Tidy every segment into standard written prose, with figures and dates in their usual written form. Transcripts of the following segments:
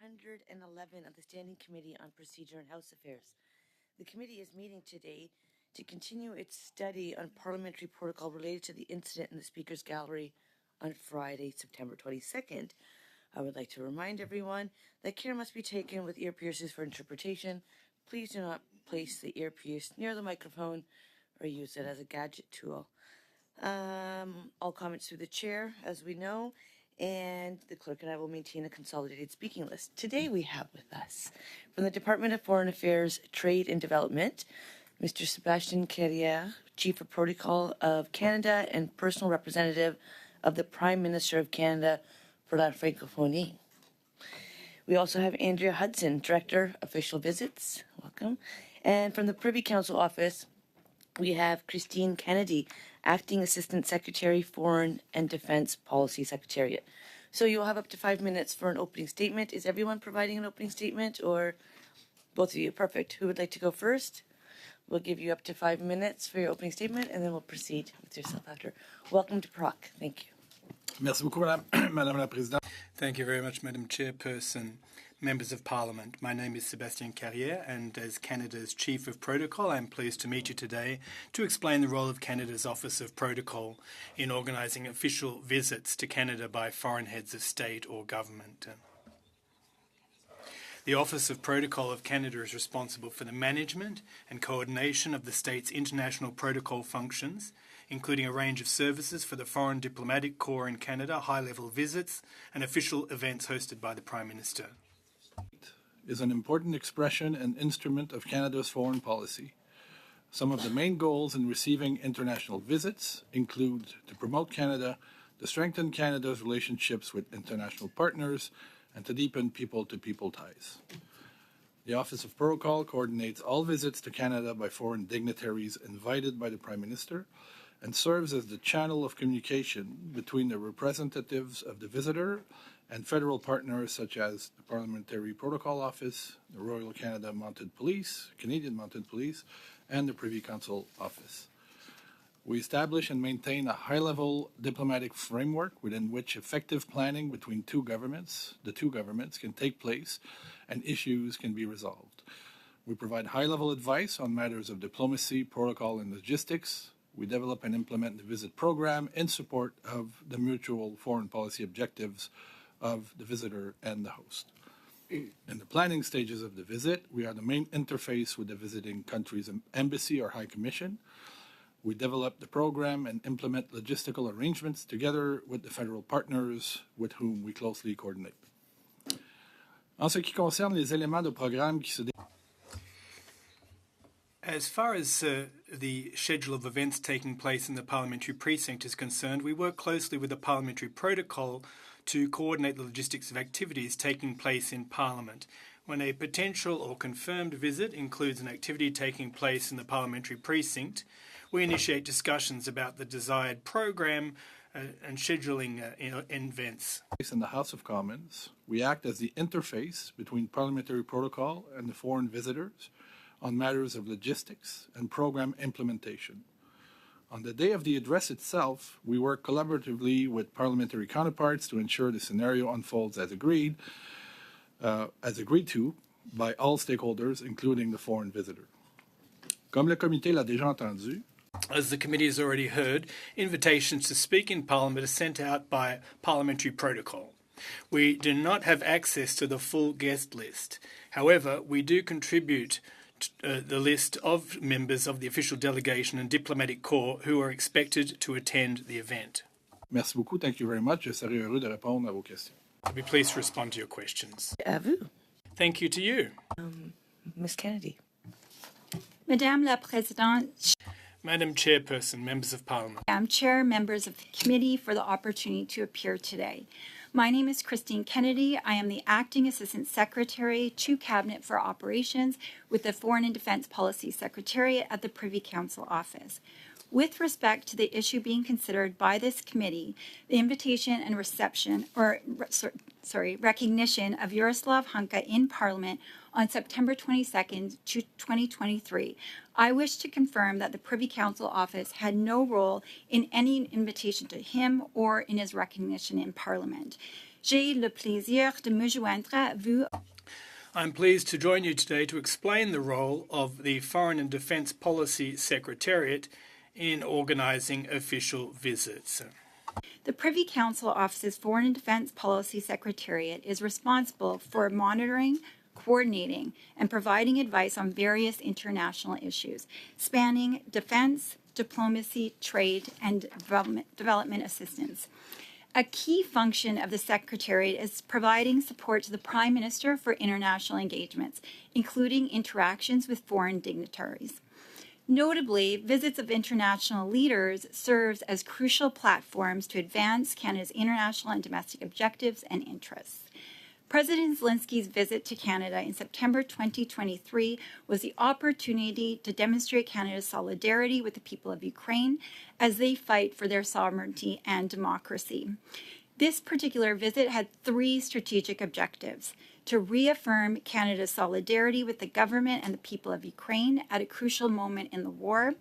111 of the Standing Committee on Procedure and House Affairs. The committee is meeting today to continue its study on parliamentary protocol related to the incident in the Speaker's Gallery on Friday, September 22nd. I would like to remind everyone that care must be taken with earpieces for interpretation. Please do not place the earpiece near the microphone or use it as a gadget tool. All comments through the chair, as we know, and the clerk and I will maintain a consolidated speaking list. Today we have with us, from the Department of Foreign Affairs, Trade and Development, Mr. Sébastien Carrière, Chief of Protocol of Canada and personal representative of the Prime Minister of Canada for la Francophonie. We also have Andrea Hudson, Director, Official Visits. Welcome. And from the Privy Council Office, we have Christine Kennedy, Acting Assistant Secretary, Foreign and Defense Policy Secretariat. So you'll have up to 5 minutes for an opening statement. Is everyone providing an opening statement, or both of you? Perfect. Who would like to go first? We'll give you up to 5 minutes for your opening statement, and then we'll proceed with yourself after. Welcome to PROC. Thank you. Merci beaucoup, Madame la Présidente. Thank you very much, Madam Chairperson, members of Parliament. My name is Sébastien Carrière, and as Canada's Chief of Protocol, I'm pleased to meet you today to explain the role of Canada's Office of Protocol in organising official visits to Canada by foreign heads of state or government. The Office of Protocol of Canada is responsible for the management and coordination of the state's international protocol functions, including a range of services for the Foreign Diplomatic Corps in Canada, high-level visits, and official events hosted by the Prime Minister. Is an important expression and instrument of Canada's foreign policy. Some of the main goals in receiving international visits include to promote Canada, to strengthen Canada's relationships with international partners, and to deepen people-to-people ties. The Office of Protocol coordinates all visits to Canada by foreign dignitaries invited by the Prime Minister and serves as the channel of communication between the representatives of the visitor and federal partners such as the Parliamentary Protocol Office, the Royal Canadian Mounted Police, and the Privy Council Office. We establish and maintain a high-level diplomatic framework within which effective planning between the two governments can take place and issues can be resolved. We provide high-level advice on matters of diplomacy, protocol, and logistics. We develop and implement the visit program in support of the mutual foreign policy objectives of the visitor and the host. In the planning stages of the visit, we are the main interface with the visiting country's embassy or high commission. We develop the program and implement logistical arrangements together with the federal partners with whom we closely coordinate. En ce qui concerne les éléments de programme qui se As far as the schedule of events taking place in the parliamentary precinct is concerned, we work closely with the parliamentary protocol to coordinate the logistics of activities taking place in Parliament. When a potential or confirmed visit includes an activity taking place in the parliamentary precinct, we initiate discussions about the desired program and scheduling events. In the House of Commons, we act as the interface between parliamentary protocol and the foreign visitors on matters of logistics and program implementation. On the day of the address itself, we work collaboratively with parliamentary counterparts to ensure the scenario unfolds as agreed to by all stakeholders, including the foreign visitor. Comme le comité l'a déjà entendu, as the committee has already heard, invitations to speak in Parliament are sent out by parliamentary protocol. We do not have access to the full guest list. However, we do contribute the list of members of the official delegation and diplomatic corps who are expected to attend the event. Merci beaucoup. Thank you very much. Je serai heureux de répondre à vos questions. I'll be pleased to respond to your questions. À vous. Thank you to you. Ms. Kennedy. Madame la Présidente, Madam Chairperson, members of Parliament. Madam Chair, members of the committee, for the opportunity to appear today. My name is Christine Kennedy. I am the Acting Assistant Secretary to Cabinet for Operations with the Foreign and Defense Policy Secretariat at the Privy Council Office. With respect to the issue being considered by this committee, the invitation and reception, recognition of Yaroslav Hunka in Parliament on September 22nd, 2023, I wish to confirm that the Privy Council Office had no role in any invitation to him or in his recognition in Parliament. J'ai le plaisir de me joindre à vous. I'm pleased to join you today to explain the role of the Foreign and Defence Policy Secretariat in organising official visits. The Privy Council Office's Foreign and Defence Policy Secretariat is responsible for monitoring, coordinating, and providing advice on various international issues, spanning defence, diplomacy, trade, and development assistance. A key function of the Secretariat is providing support to the Prime Minister for international engagements, including interactions with foreign dignitaries. Notably, visits of international leaders serves as crucial platforms to advance Canada's international and domestic objectives and interests. President Zelensky's visit to Canada in September 2023 was the opportunity to demonstrate Canada's solidarity with the people of Ukraine as they fight for their sovereignty and democracy. This particular visit had three strategic objectives: to reaffirm Canada's solidarity with the government and the people of Ukraine at a crucial moment in the war,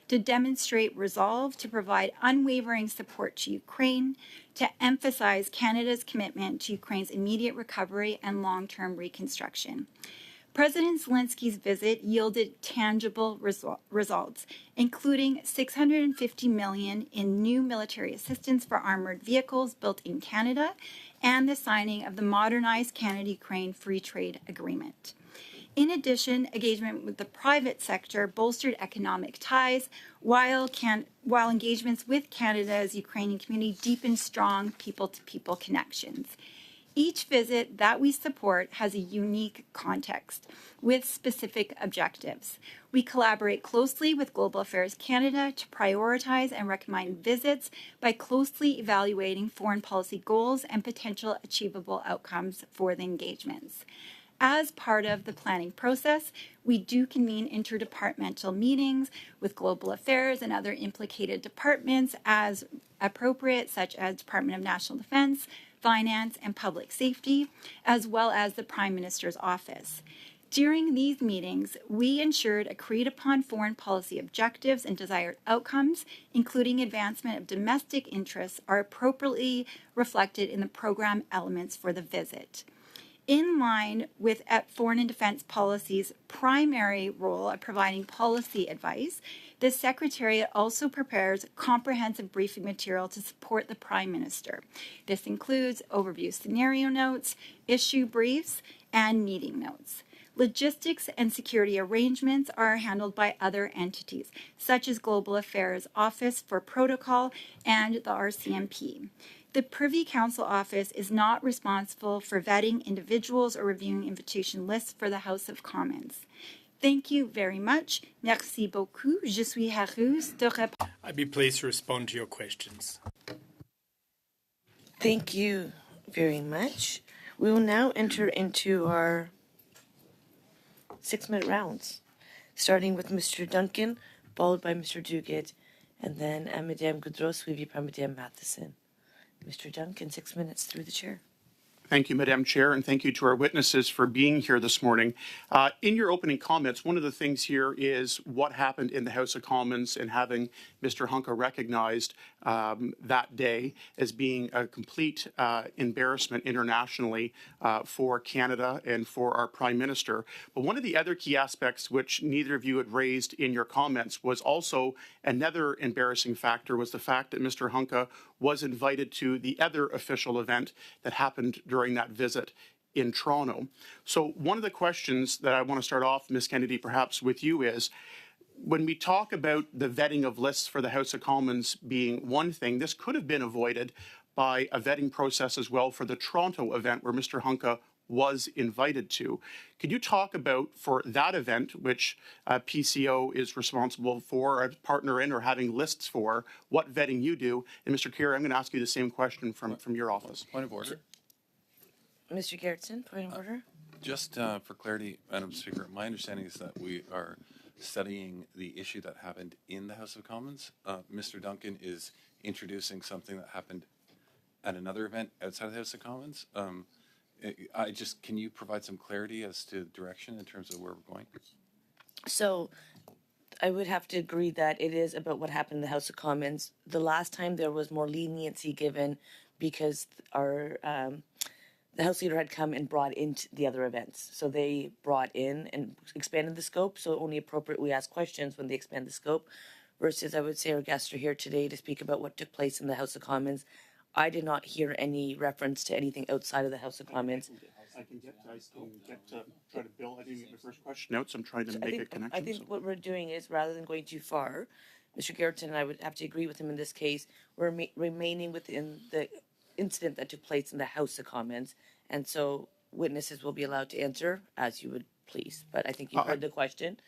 to demonstrate resolve to provide unwavering support to Ukraine, to emphasize Canada's commitment to Ukraine's immediate recovery and long-term reconstruction. President Zelensky's visit yielded tangible results, including $650 million in new military assistance for armored vehicles built in Canada and the signing of the modernized Canada-Ukraine Free Trade Agreement. In addition, engagement with the private sector bolstered economic ties, while engagements with Canada's Ukrainian community deepened strong people-to-people connections. Each visit that we support has a unique context with specific objectives. We collaborate closely with Global Affairs Canada to prioritize and recommend visits by closely evaluating foreign policy goals and potential achievable outcomes for the engagements. As part of the planning process, we do convene interdepartmental meetings with Global Affairs and other implicated departments as appropriate, such as Department of National Defense, Finance, and Public Safety, as well as the Prime Minister's Office. During these meetings, we ensured agreed-upon foreign policy objectives and desired outcomes, including advancement of domestic interests, are appropriately reflected in the program elements for the visit. In line with Foreign and Defence Policy's primary role of providing policy advice, the Secretariat also prepares comprehensive briefing material to support the Prime Minister. This includes overview scenario notes, issue briefs, and meeting notes. Logistics and security arrangements are handled by other entities, such as Global Affairs Office for Protocol and the RCMP. The Privy Council Office is not responsible for vetting individuals or reviewing invitation lists for the House of Commons. Thank you very much. Merci beaucoup. Je suis heureuse de répondre. I'd be pleased to respond to your questions. Thank you very much. We will now enter into our 6-minute rounds, starting with Mr. Duncan, followed by Mr. Duguid, and then Madame Goudreau, suivi par Madame Matheson. Mr. Duncan, 6 minutes through the chair. Thank you, Madam Chair, and thank you to our witnesses for being here this morning. In your opening comments, one of the things here is what happened in the House of Commons and having Mr. Hunka recognized that day as being a complete embarrassment internationally for Canada and for our Prime Minister. But one of the other key aspects which neither of you had raised in your comments was also another embarrassing factor was the fact that Mr. Hunka was invited to the other official event that happened during that visit in Toronto. So one of the questions that I want to start off, Ms. Kennedy, perhaps with you is, when we talk about the vetting of lists for the House of Commons being one thing, this could have been avoided by a vetting process as well for the Toronto event where Mr. Hunka was invited to. Could you talk about, for that event, which PCO is responsible for, a partner in, or having lists for, what vetting you do? And Mr. Kerr, I'm going to ask you the same question from your office. Point of order. Mr. Gerritsen, point of order. Just for clarity, Madam Speaker, my understanding is that we are studying the issue that happened in the House of Commons. Mr. Duncan is introducing something that happened at another event outside of the House of Commons. Can you provide some clarity as to direction in terms of where we're going? So I would have to agree that it is about what happened in the House of Commons. The last time there was more leniency given because the House Leader had come and brought in the other events. So they brought in and expanded the scope. So only appropriate we ask questions when they expand the scope. Versus, I would say our guests are here today to speak about what took place in the House of Commons. I did not hear any reference to anything outside of the House of Commons. I can get try to build. I didn't get the first question out, so I'm trying to make a connection. I think what we're doing is, rather than going too far, Mr. Garrettson and I would have to agree with him in this case. We're remaining within the incident that took place in the House of Commons, and so witnesses will be allowed to answer as you would please. But I think you've heard the question.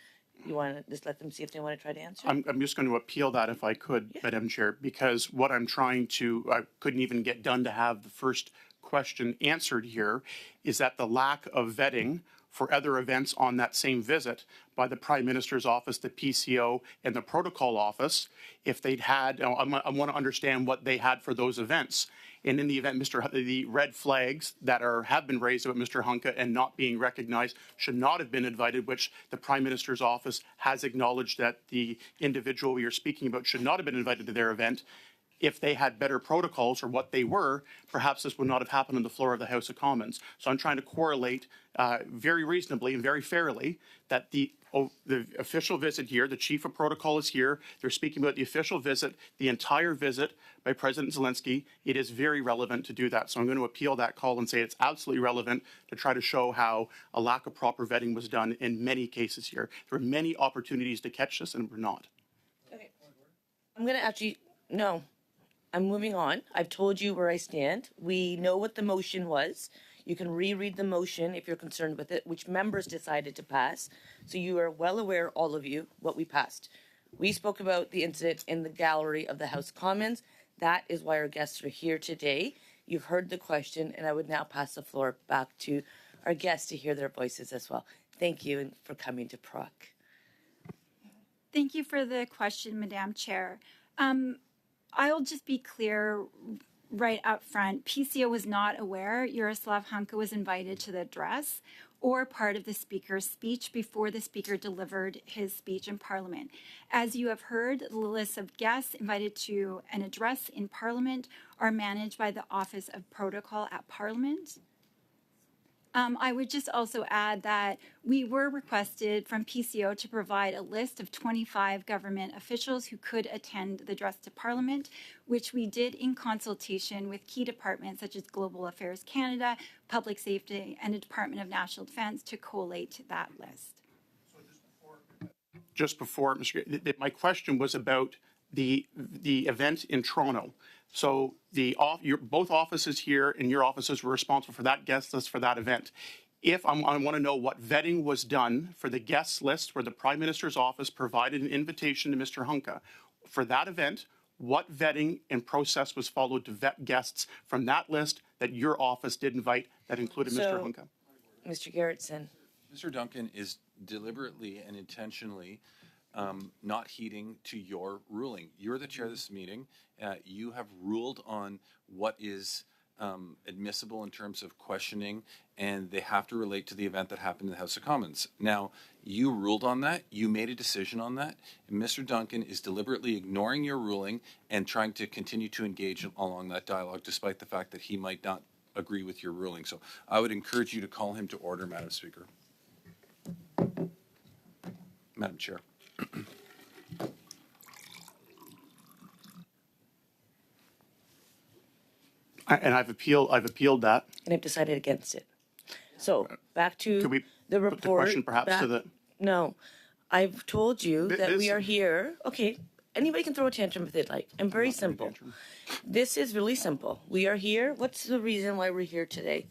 You want to just let them see if they want to try to answer? I'm just going to appeal that if I could, Madam Chair, because what I'm trying to, I couldn't even get done to have the first question answered here, is that the lack of vetting for other events on that same visit by the Prime Minister's office, the PCO, and the Protocol office, if they'd had, I want to understand what they had for those events. And in the event, the red flags that have been raised about Mr. Hunka and not being recognized should not have been invited, which the Prime Minister's office has acknowledged that the individual we are speaking about should not have been invited to their event. If they had better protocols or what they were, perhaps this would not have happened on the floor of the House of Commons. So I'm trying to correlate very reasonably and very fairly that the official visit here, the chief of protocol is here. They're speaking about the official visit, the entire visit by President Zelensky. It is very relevant to do that. So I'm going to appeal that call and say it's absolutely relevant to try to show how a lack of proper vetting was done in many cases here. There were many opportunities to catch this and we're not. Okay. I'm going to actually, no. I'm moving on. I've told you where I stand. We know what the motion was. You can reread the motion if you're concerned with it, which members decided to pass. So you are well aware, all of you, what we passed. We spoke about the incident in the gallery of the House of Commons. That is why our guests are here today. You've heard the question, and I would now pass the floor back to our guests to hear their voices as well. Thank you for coming to PROC. Thank you for the question, Madam Chair. I'll just be clear right up front. PCO was not aware Yaroslav Hunka was invited to the address or part of the Speaker's speech before the Speaker delivered his speech in Parliament. As you have heard, the list of guests invited to an address in Parliament are managed by the Office of Protocol at Parliament. I would just also add that we were requested from PCO to provide a list of 25 government officials who could attend the address to Parliament, which we did in consultation with key departments such as Global Affairs Canada, Public Safety, and the Department of National Defence to collate that list. Just before, Mr. My question was about the event in Toronto. So both offices here and your offices were responsible for that guest list for that event. I want to know what vetting was done for the guest list where the Prime Minister's office provided an invitation to Mr. Hunka. For that event, what vetting and process was followed to vet guests from that list that your office did invite that included Mr. Hunka? Mr. Garrettson. Mr. Duncan is deliberately and intentionally not heeding to your ruling. You're the chair of this meeting. You have ruled on what is admissible in terms of questioning, and they have to relate to the event that happened in the House of Commons. Now, you ruled on that. You made a decision on that. And Mr. Duncan is deliberately ignoring your ruling and trying to continue to engage along that dialogue, despite the fact that he might not agree with your ruling. So I would encourage you to call him to order, Madam Speaker. Madam Chair. And I've appealed that. And I've decided against it. So back to Could we the put report. the question perhaps to the... No, I've told you that we are here. Okay, anybody can throw a tantrum if they'd like. I'm very simple. This is really simple. We are here. What's the reason why we're here today?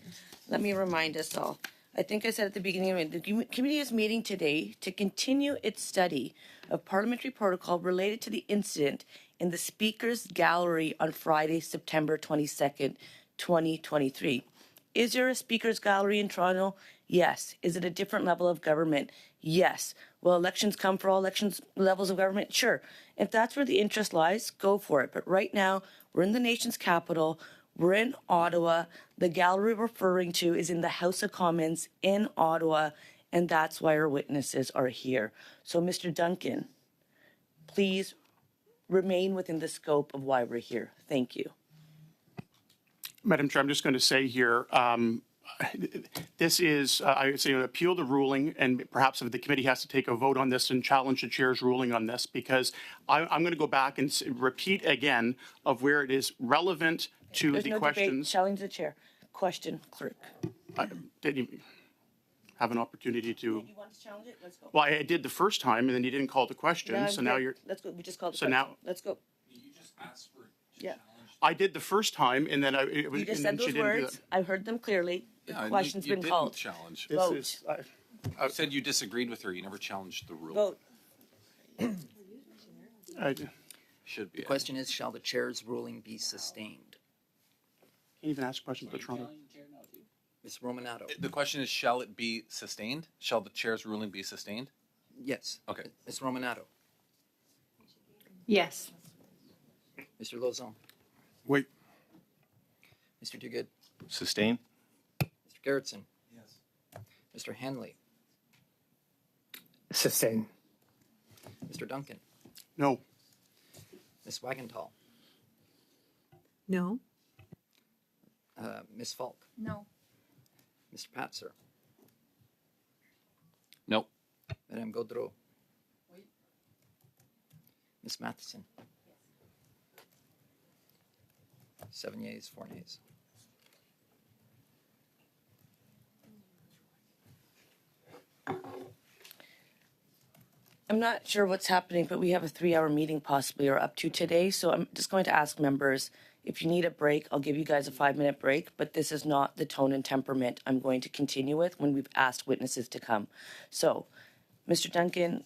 Let me remind us all. I think I said at the beginning, the committee is meeting today to continue its study of parliamentary protocol related to the incident in the Speaker's Gallery on Friday, September 22nd, 2023. Is there a Speaker's Gallery in Toronto? Yes. Is it a different level of government? Yes. Will elections come for all levels of government? Sure. If that's where the interest lies, go for it. But right now, we're in the nation's capital. We're in Ottawa. The gallery we're referring to is in the House of Commons in Ottawa, and that's why our witnesses are here. So, Mr. Duncan, please remain within the scope of why we're here. Thank you. Madam Chair, I'm just going to say here, this is, I would say, an appeal the ruling, and perhaps if the committee has to take a vote on this and challenge the chair's ruling on this, because I'm going to go back and repeat again of where it is relevant to There's the no questions. debate. Challenge the chair. Question, clerk. Did you have an opportunity to? You want to challenge it? Let's go. Well, I did the first time, and then you didn't call the question, so now you're. Let's go. We just called the So question. now- Let's go. You just asked for. Yeah. I did the first time, and then I. You just said those words. I heard them clearly. The question's been called. Challenge. Vote. This is, You said you disagreed with her. You never challenged the rule. Vote. Should be. The question is, shall the chair's ruling be sustained? Can you even ask a question for Toronto? Ms. Romanato? The question is, shall it be sustained? Shall the chair's ruling be sustained? Yes. Okay. Ms. Romanato? Yes. Mr. Lauzon? Wait. Mr. Duguid? Sustain? Mr. Gerritsen? Yes. Mr. Hanley? Sustain. Mr. Duncan? No. Ms. Wagenthal? No. Ms. Falk? No. Mr. Patser? No. Madame Gaudreau? Ms. Matheson? 7 yeas, 4 nays. I'm not sure what's happening, but we have a 3-hour meeting possibly or up to today. So I'm just going to ask members, if you need a break, I'll give you guys a 5-minute break, but this is not the tone and temperament I'm going to continue with when we've asked witnesses to come. So, Mr. Duncan,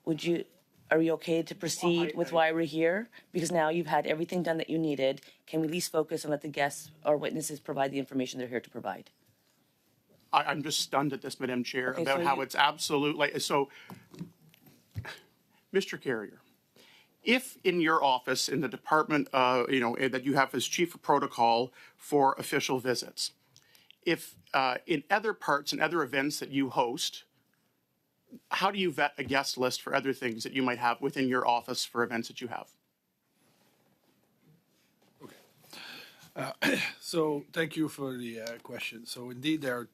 are you okay to proceed with why we're here? Because now you've had everything done that you needed. Can we at least focus and let the guests or witnesses provide the information they're here to provide? I'm just stunned at this, Madam Chair, Okay, about so how you- it's absolutely, so, Mr. Carrier, if in your office, in the department, that you have as chief of protocol for official visits, if in other parts and other events that you host, how do you vet a guest list for other things that you might have within your office for events that you have? So thank you for the question. So indeed, there are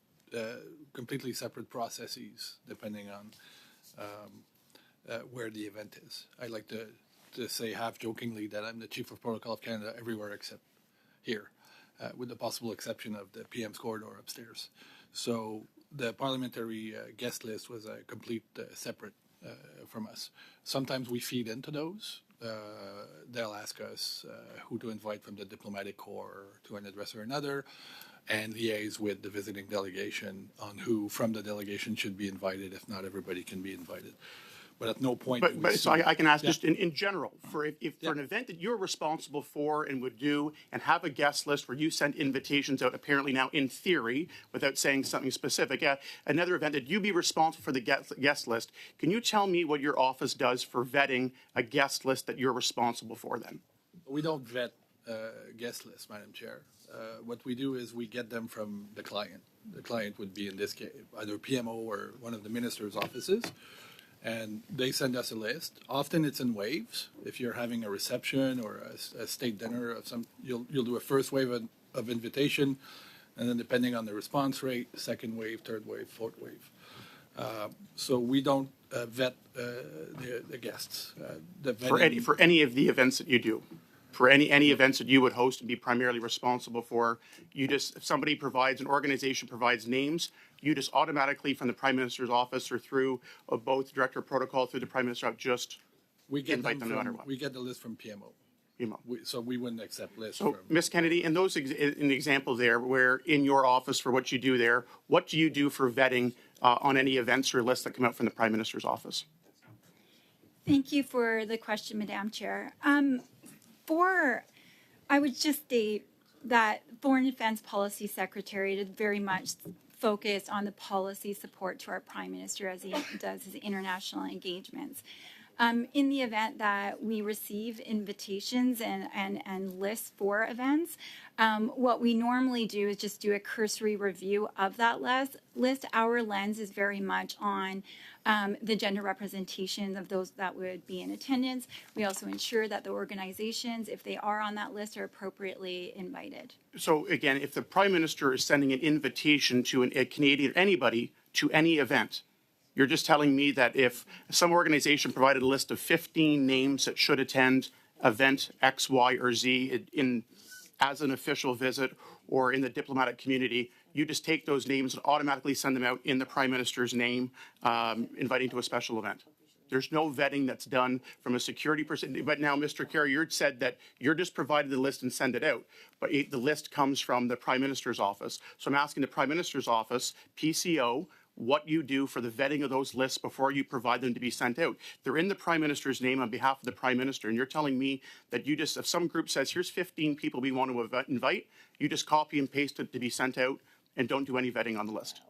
completely separate processes depending on where the event is. I like to say half jokingly that I'm the Chief of Protocol of Canada everywhere except here, with the possible exception of the PM's corridor upstairs. So the parliamentary guest list was a complete separate from us. Sometimes we feed into those. They'll ask us who to invite from the diplomatic corps to an address or another, and liaise with the visiting delegation on who from the delegation should be invited, if not everybody can be invited. But at no point. But so I can ask Yeah. just in general, for for an event that you're responsible for and would do and have a guest list where you send invitations out, apparently now in theory, without saying something specific, another event that you be responsible for the guest list, can you tell me what your office does for vetting a guest list that you're responsible for then? We don't vet guest lists, Madam Chair. What we do is we get them from the client. The client would be, in this case, either PMO or one of the minister's offices. And they send us a list. Often it's in waves. If you're having a reception or a state dinner of some, you'll do a first wave of invitation, and then depending on the response rate, second wave, third wave, fourth wave. So we don't vet the guests. For any of the events that you do, for any events that you would host and be primarily responsible for, if somebody provides, an organization provides names, you just automatically from the Prime Minister's office or through both Director of Protocol through the Prime Minister invite them no matter what. We get the list from PMO. PMO. So we wouldn't accept lists So, from. Ms. Kennedy, in the example there, where in your office for what you do there, what do you do for vetting on any events or lists that come out from the Prime Minister's office? Thank you for the question, Madam Chair. I would just state that Foreign Defense Policy Secretary did very much focus on the policy support to our Prime Minister as he does his international engagements. In the event that we receive invitations and lists for events, What we normally do is just do a cursory review of that list. Our lens is very much on the gender representation of those that would be in attendance. We also ensure that the organizations, if they are on that list, are appropriately invited. So again, if the Prime Minister is sending an invitation to a Canadian, anybody, to any event, you're just telling me that if some organization provided a list of 15 names that should attend event X, Y, or Z as an official visit or in the diplomatic community, you just take those names and automatically send them out in the Prime Minister's name, inviting to a special event. There's no vetting that's done from a security person. But now, Mr. Kerr, you said that you're just provided the list and send it out. But the list comes from the Prime Minister's office. So I'm asking the Prime Minister's office, PCO, what you do for the vetting of those lists before you provide them to be sent out. They're in the Prime Minister's name on behalf of the Prime Minister, and you're telling me that you just, if some group says, here's 15 people we want to invite, you just copy and paste it to be sent out and don't do any vetting on the list.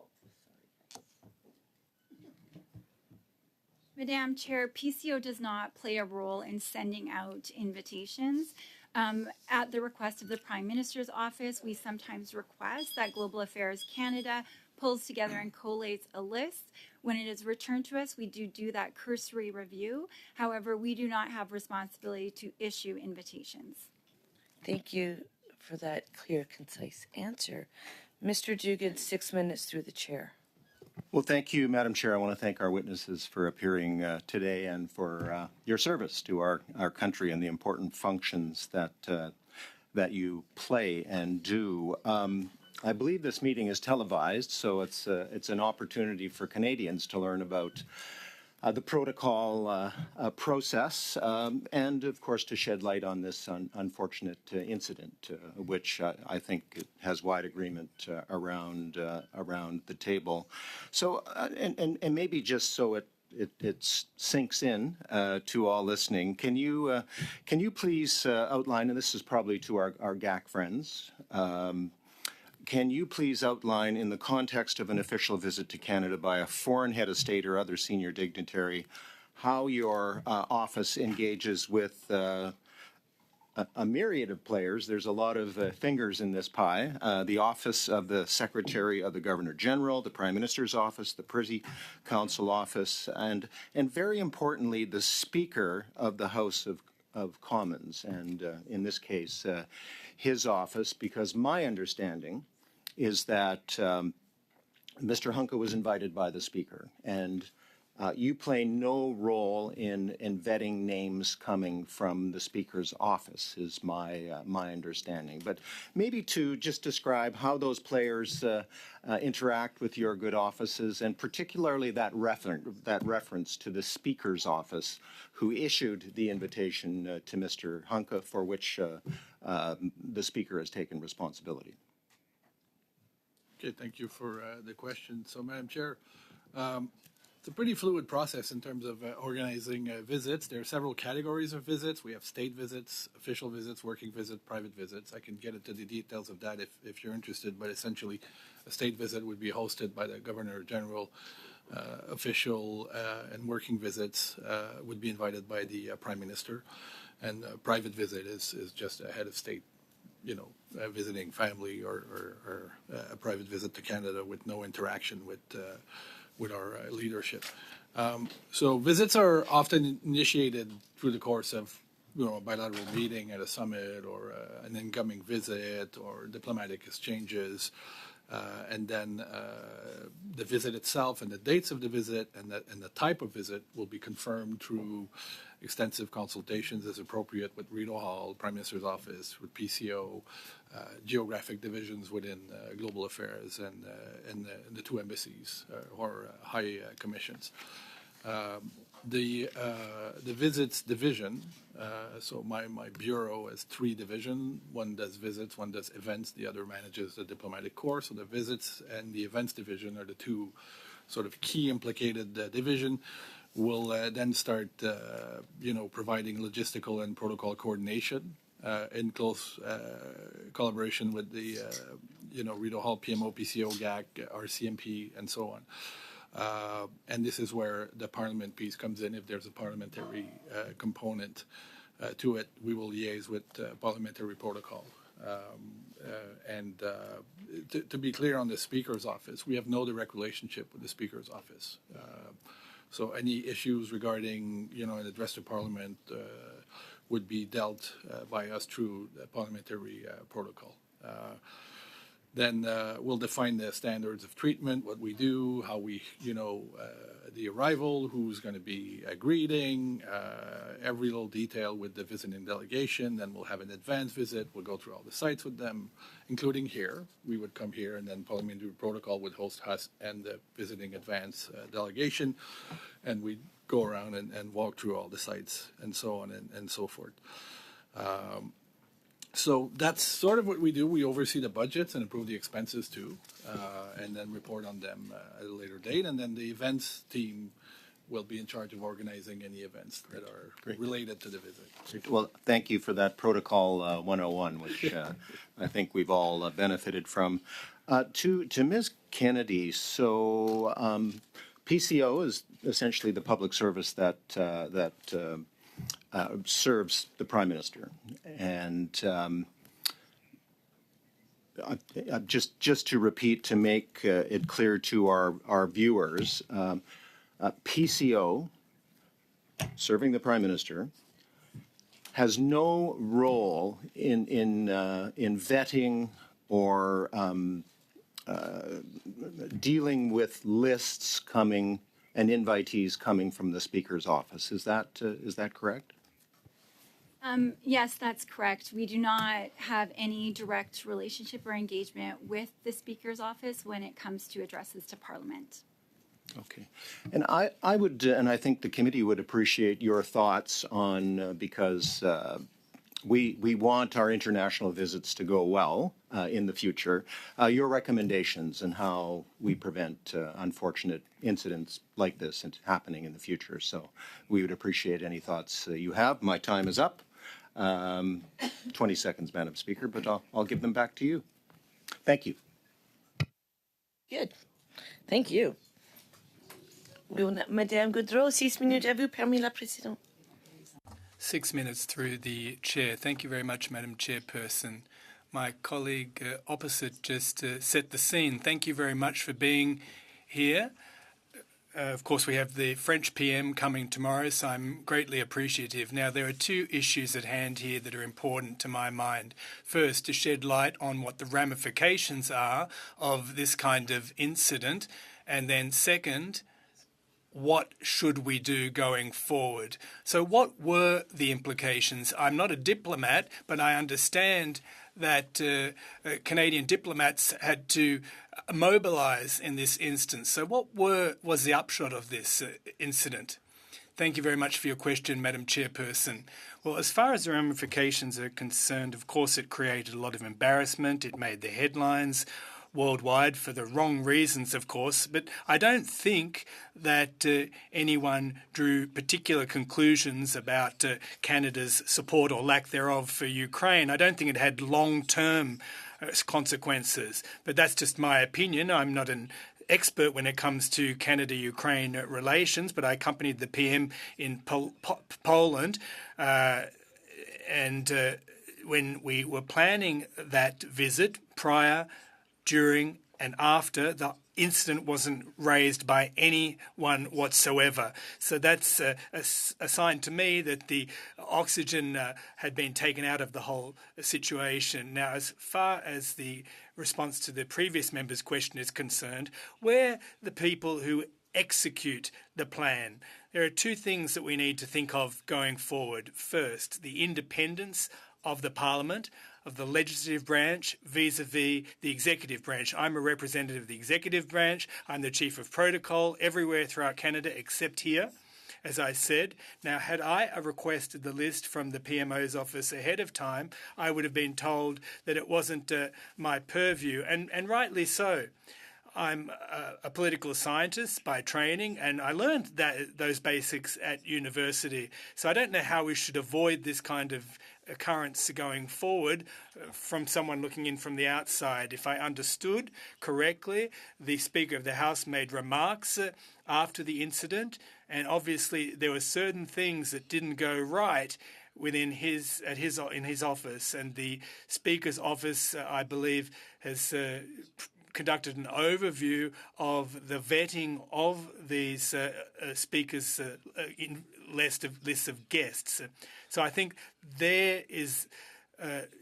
Madam Chair, PCO does not play a role in sending out invitations. At the request of the Prime Minister's office, we sometimes request that Global Affairs Canada pulls together and collates a list. When it is returned to us, we do that cursory review. However, we do not have responsibility to issue invitations. Thank you for that clear, concise answer. Mr. Dugan, 6 minutes through the chair. Well, thank you, Madam Chair. I want to thank our witnesses for appearing today and for your service to our country and the important functions that you play and do. I believe this meeting is televised, so it's an opportunity for Canadians to learn about the protocol process and, of course, to shed light on this unfortunate incident, which I think has wide agreement around the table. So, and maybe just so it sinks in to all listening, can you please outline, and this is probably to our GAC friends, can you please outline, in the context of an official visit to Canada by a foreign head of state or other senior dignitary, how your office engages with a myriad of players? There's a lot of fingers in this pie. The Office of the Secretary of the Governor-General, the Prime Minister's Office, the Privy Council Office, and very importantly, the Speaker of the House of Commons, and in this case, his office, because my understanding is that Mr. Hunka was invited by the Speaker, and you play no role in vetting names coming from the Speaker's office, is my understanding. But maybe to just describe how those players interact with your good offices, and particularly that reference to the Speaker's office, who issued the invitation to Mr. Hunka, for which the Speaker has taken responsibility. Okay, thank you for the question. So, Madam Chair, it's a pretty fluid process in terms of organizing visits. There are several categories of visits. We have state visits, official visits, working visits, private visits. I can get into the details of that if you're interested, but essentially a state visit would be hosted by the Governor General. Official and working visits would be invited by the Prime Minister, and a private visit is just a head of state, visiting family or a private visit to Canada with no interaction with our leadership. So visits are often initiated through the course of a bilateral meeting at a summit or an incoming visit or diplomatic exchanges. And then the visit itself and the dates of the visit and the type of visit will be confirmed through extensive consultations as appropriate with Rideau Hall, Prime Minister's Office, with PCO, geographic divisions within Global Affairs, and the two embassies or high commissions. The visits division, so my bureau has three divisions. One does visits, one does events, the other manages the diplomatic corps. So the visits and the events division are the two sort of key implicated division. We'll then start, providing logistical and protocol coordination in close collaboration with the, Rideau Hall, PMO, PCO, GAC, RCMP, and so on. And this is where the Parliament piece comes in. If there's a parliamentary component to it, we will liaise with parliamentary protocol And to be clear on the Speaker's office, we have no direct relationship with the Speaker's office. So any issues regarding, an address to Parliament would be dealt by us through the parliamentary protocol. Then we'll define the standards of treatment, what we do, how we, the arrival, who's going to be greeting, every little detail with the visiting delegation. Then we'll have an advance visit. We'll go through all the sites with them, including here. We would come here, and then parliamentary protocol would host us and the visiting advance delegation, and we'd go around and walk through all the sites and so on and so forth. So that's sort of what we do. We oversee the budgets and approve the expenses too, and then report on them at a later date. And then the events team will be in charge of organizing any events that are related to the visit. Well, thank you for that Protocol 101, which I think we've all benefited from. To Ms. Kennedy, so PCO is essentially the public service that serves the Prime Minister, and just to repeat, to make it clear to our viewers, PCO, serving the Prime Minister, has no role in vetting or dealing with lists coming and invitees coming from the Speaker's office. Is that correct? Yes, that's correct. We do not have any direct relationship or engagement with the Speaker's office when it comes to addresses to Parliament. Okay. And I would, and I think the committee would appreciate your thoughts on, because we want our international visits to go well in the future, your recommendations and how we prevent unfortunate incidents like this happening in the future. So we would appreciate any thoughts you have. My time is up. 20 seconds, Madam Speaker, but I'll give them back to you. Thank you. Good. Thank you. Madame Gaudreau, 6 minutes à vous, permis la Présidente. 6 minutes through the chair. Thank you very much, Madam Chairperson. My colleague opposite just set the scene. Thank you very much for being here. Of course, we have the French PM coming tomorrow, so I'm greatly appreciative. Now, there are two issues at hand here that are important to my mind. First, to shed light on what the ramifications are of this kind of incident, and then second, what should we do going forward? So what were the implications? I'm not a diplomat, but I understand that Canadian diplomats had to mobilise in this instance. So what was the upshot of this incident? Thank you very much for your question, Madam Chairperson. Well, as far as the ramifications are concerned, of course, it created a lot of embarrassment. It made the headlines worldwide for the wrong reasons, of course, but I don't think that anyone drew particular conclusions about Canada's support or lack thereof for Ukraine. I don't think it had long-term consequences, but that's just my opinion. I'm not an expert when it comes to Canada-Ukraine relations, but I accompanied the PM in Poland, and when we were planning that visit prior, during and after, the incident wasn't raised by anyone whatsoever. So that's a sign to me that the oxygen had been taken out of the whole situation. Now, as far as the response to the previous member's question is concerned, we're the people who execute the plan. There are two things that we need to think of going forward. First, the independence of the Parliament, of the legislative branch vis-a-vis the executive branch. I'm a representative of the executive branch. I'm the chief of protocol everywhere throughout Canada except here, as I said. Now, had I requested the list from the PMO's office ahead of time, I would have been told that it wasn't my purview, and rightly so. I'm a political scientist by training, and I learned those basics at university. So I don't know how we should avoid this kind of occurrence going forward from someone looking in from the outside. If I understood correctly, the Speaker of the House made remarks after the incident, and obviously there were certain things that didn't go right within in his office, and the Speaker's office, I believe, has conducted an overview of the vetting of these speakers' list of guests. So I think there is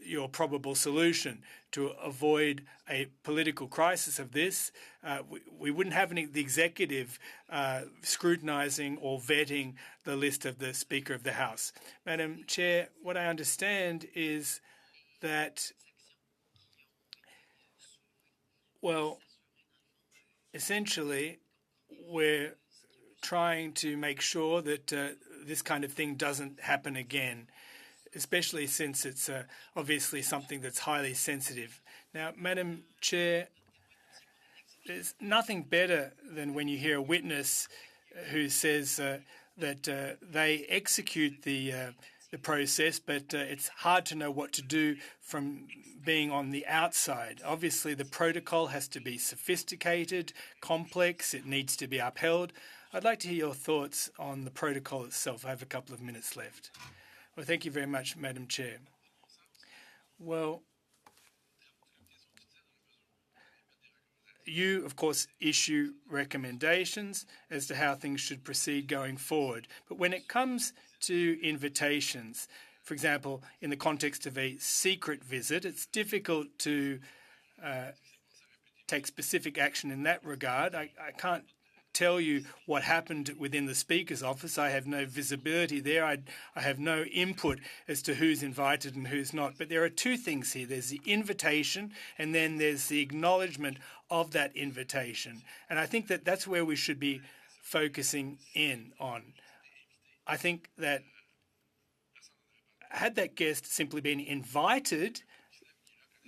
your probable solution to avoid a political crisis of this. We wouldn't have the executive scrutinising or vetting the list of the Speaker of the House. Madam Chair, what I understand is that, well, essentially, we're trying to make sure that this kind of thing doesn't happen again, especially since it's obviously something that's highly sensitive. Now, Madam Chair, there's nothing better than when you hear a witness who says that they execute the process, but it's hard to know what to do from being on the outside. Obviously, the protocol has to be sophisticated, complex, it needs to be upheld. I'd like to hear your thoughts on the protocol itself. I have a couple of minutes left. Well, thank you very much, Madam Chair. Well, you, of course, issue recommendations as to how things should proceed going forward. But when it comes to invitations, for example, in the context of a secret visit, it's difficult to take specific action in that regard. I can't tell you what happened within the Speaker's office. I have no visibility there. I have no input as to who's invited and who's not. But there are two things here. There's the invitation, and then there's the acknowledgement of that invitation. And I think that that's where we should be focusing in on. I think that had that guest simply been invited,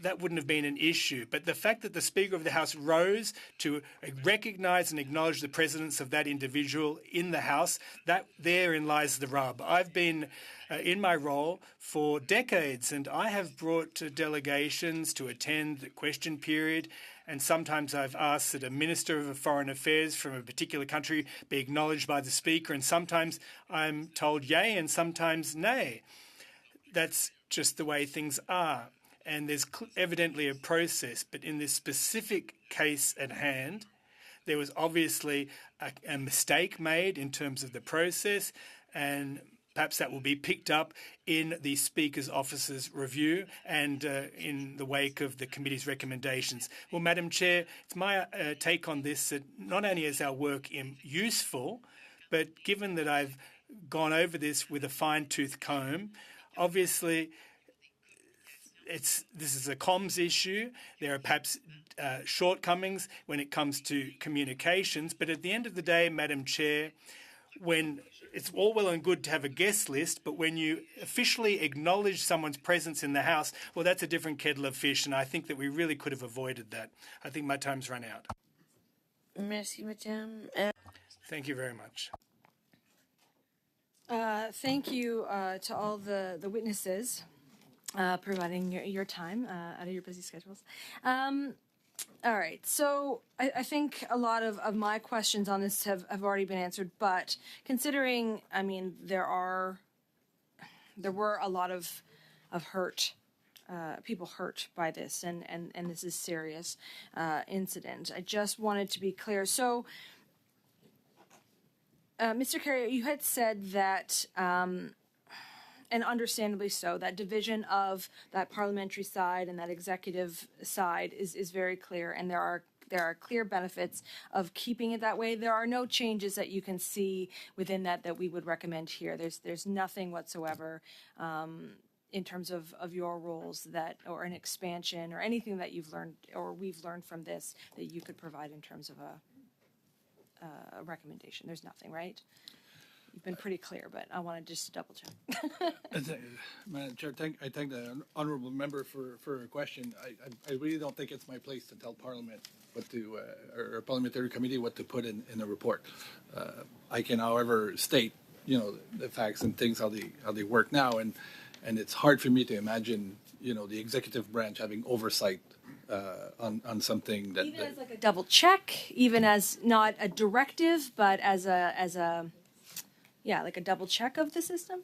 that wouldn't have been an issue. But the fact that the Speaker of the House rose to recognise and acknowledge the presence of that individual in the House, that therein lies the rub. I've been in my role for decades, and I have brought delegations to attend the question period, and sometimes I've asked that a Minister of Foreign Affairs from a particular country be acknowledged by the Speaker, and sometimes I'm told yay and sometimes nay. That's just the way things are. And there's evidently a process, but in this specific case at hand, there was obviously a mistake made in terms of the process, and perhaps that will be picked up in the Speaker's office's review and in the wake of the committee's recommendations. Well, Madam Chair, it's my take on this that not only is our work useful, but given that I've gone over this with a fine-tooth comb, obviously this is a comms issue. There are perhaps shortcomings when it comes to communications. But at the end of the day, Madam Chair, when it's all well and good to have a guest list, but when you officially acknowledge someone's presence in the House, well, that's a different kettle of fish. And I think that we really could have avoided that. I think my time's run out. Merci, Madame. Thank you very much. Thank you to all the witnesses. Providing your time out of your busy schedules. All right, so I think a lot of my questions on this have already been answered, but considering, I mean, there were a lot of hurt, people hurt by this, and this is serious incident. I just wanted to be clear. So, Mr. Carrier, you had said that and understandably so, that division of that parliamentary side and that executive side is very clear, and there are clear benefits of keeping it that way. There are no changes that you can see within that we would recommend here. There's nothing whatsoever in terms of your roles that, or an expansion or anything that you've learned or we've learned from this that you could provide in terms of a recommendation. There's nothing, right? You've been pretty clear, but I wanted just to double check. Madam Chair, I thank the honourable member for her question. I really don't think it's my place to tell Parliament what to, or a parliamentary committee what to put in a report. I can, however, state, the facts and things how they work now, and it's hard for me to imagine, the executive branch having oversight on something that even as like a double check, even as not a directive, but as a like a double check of the system?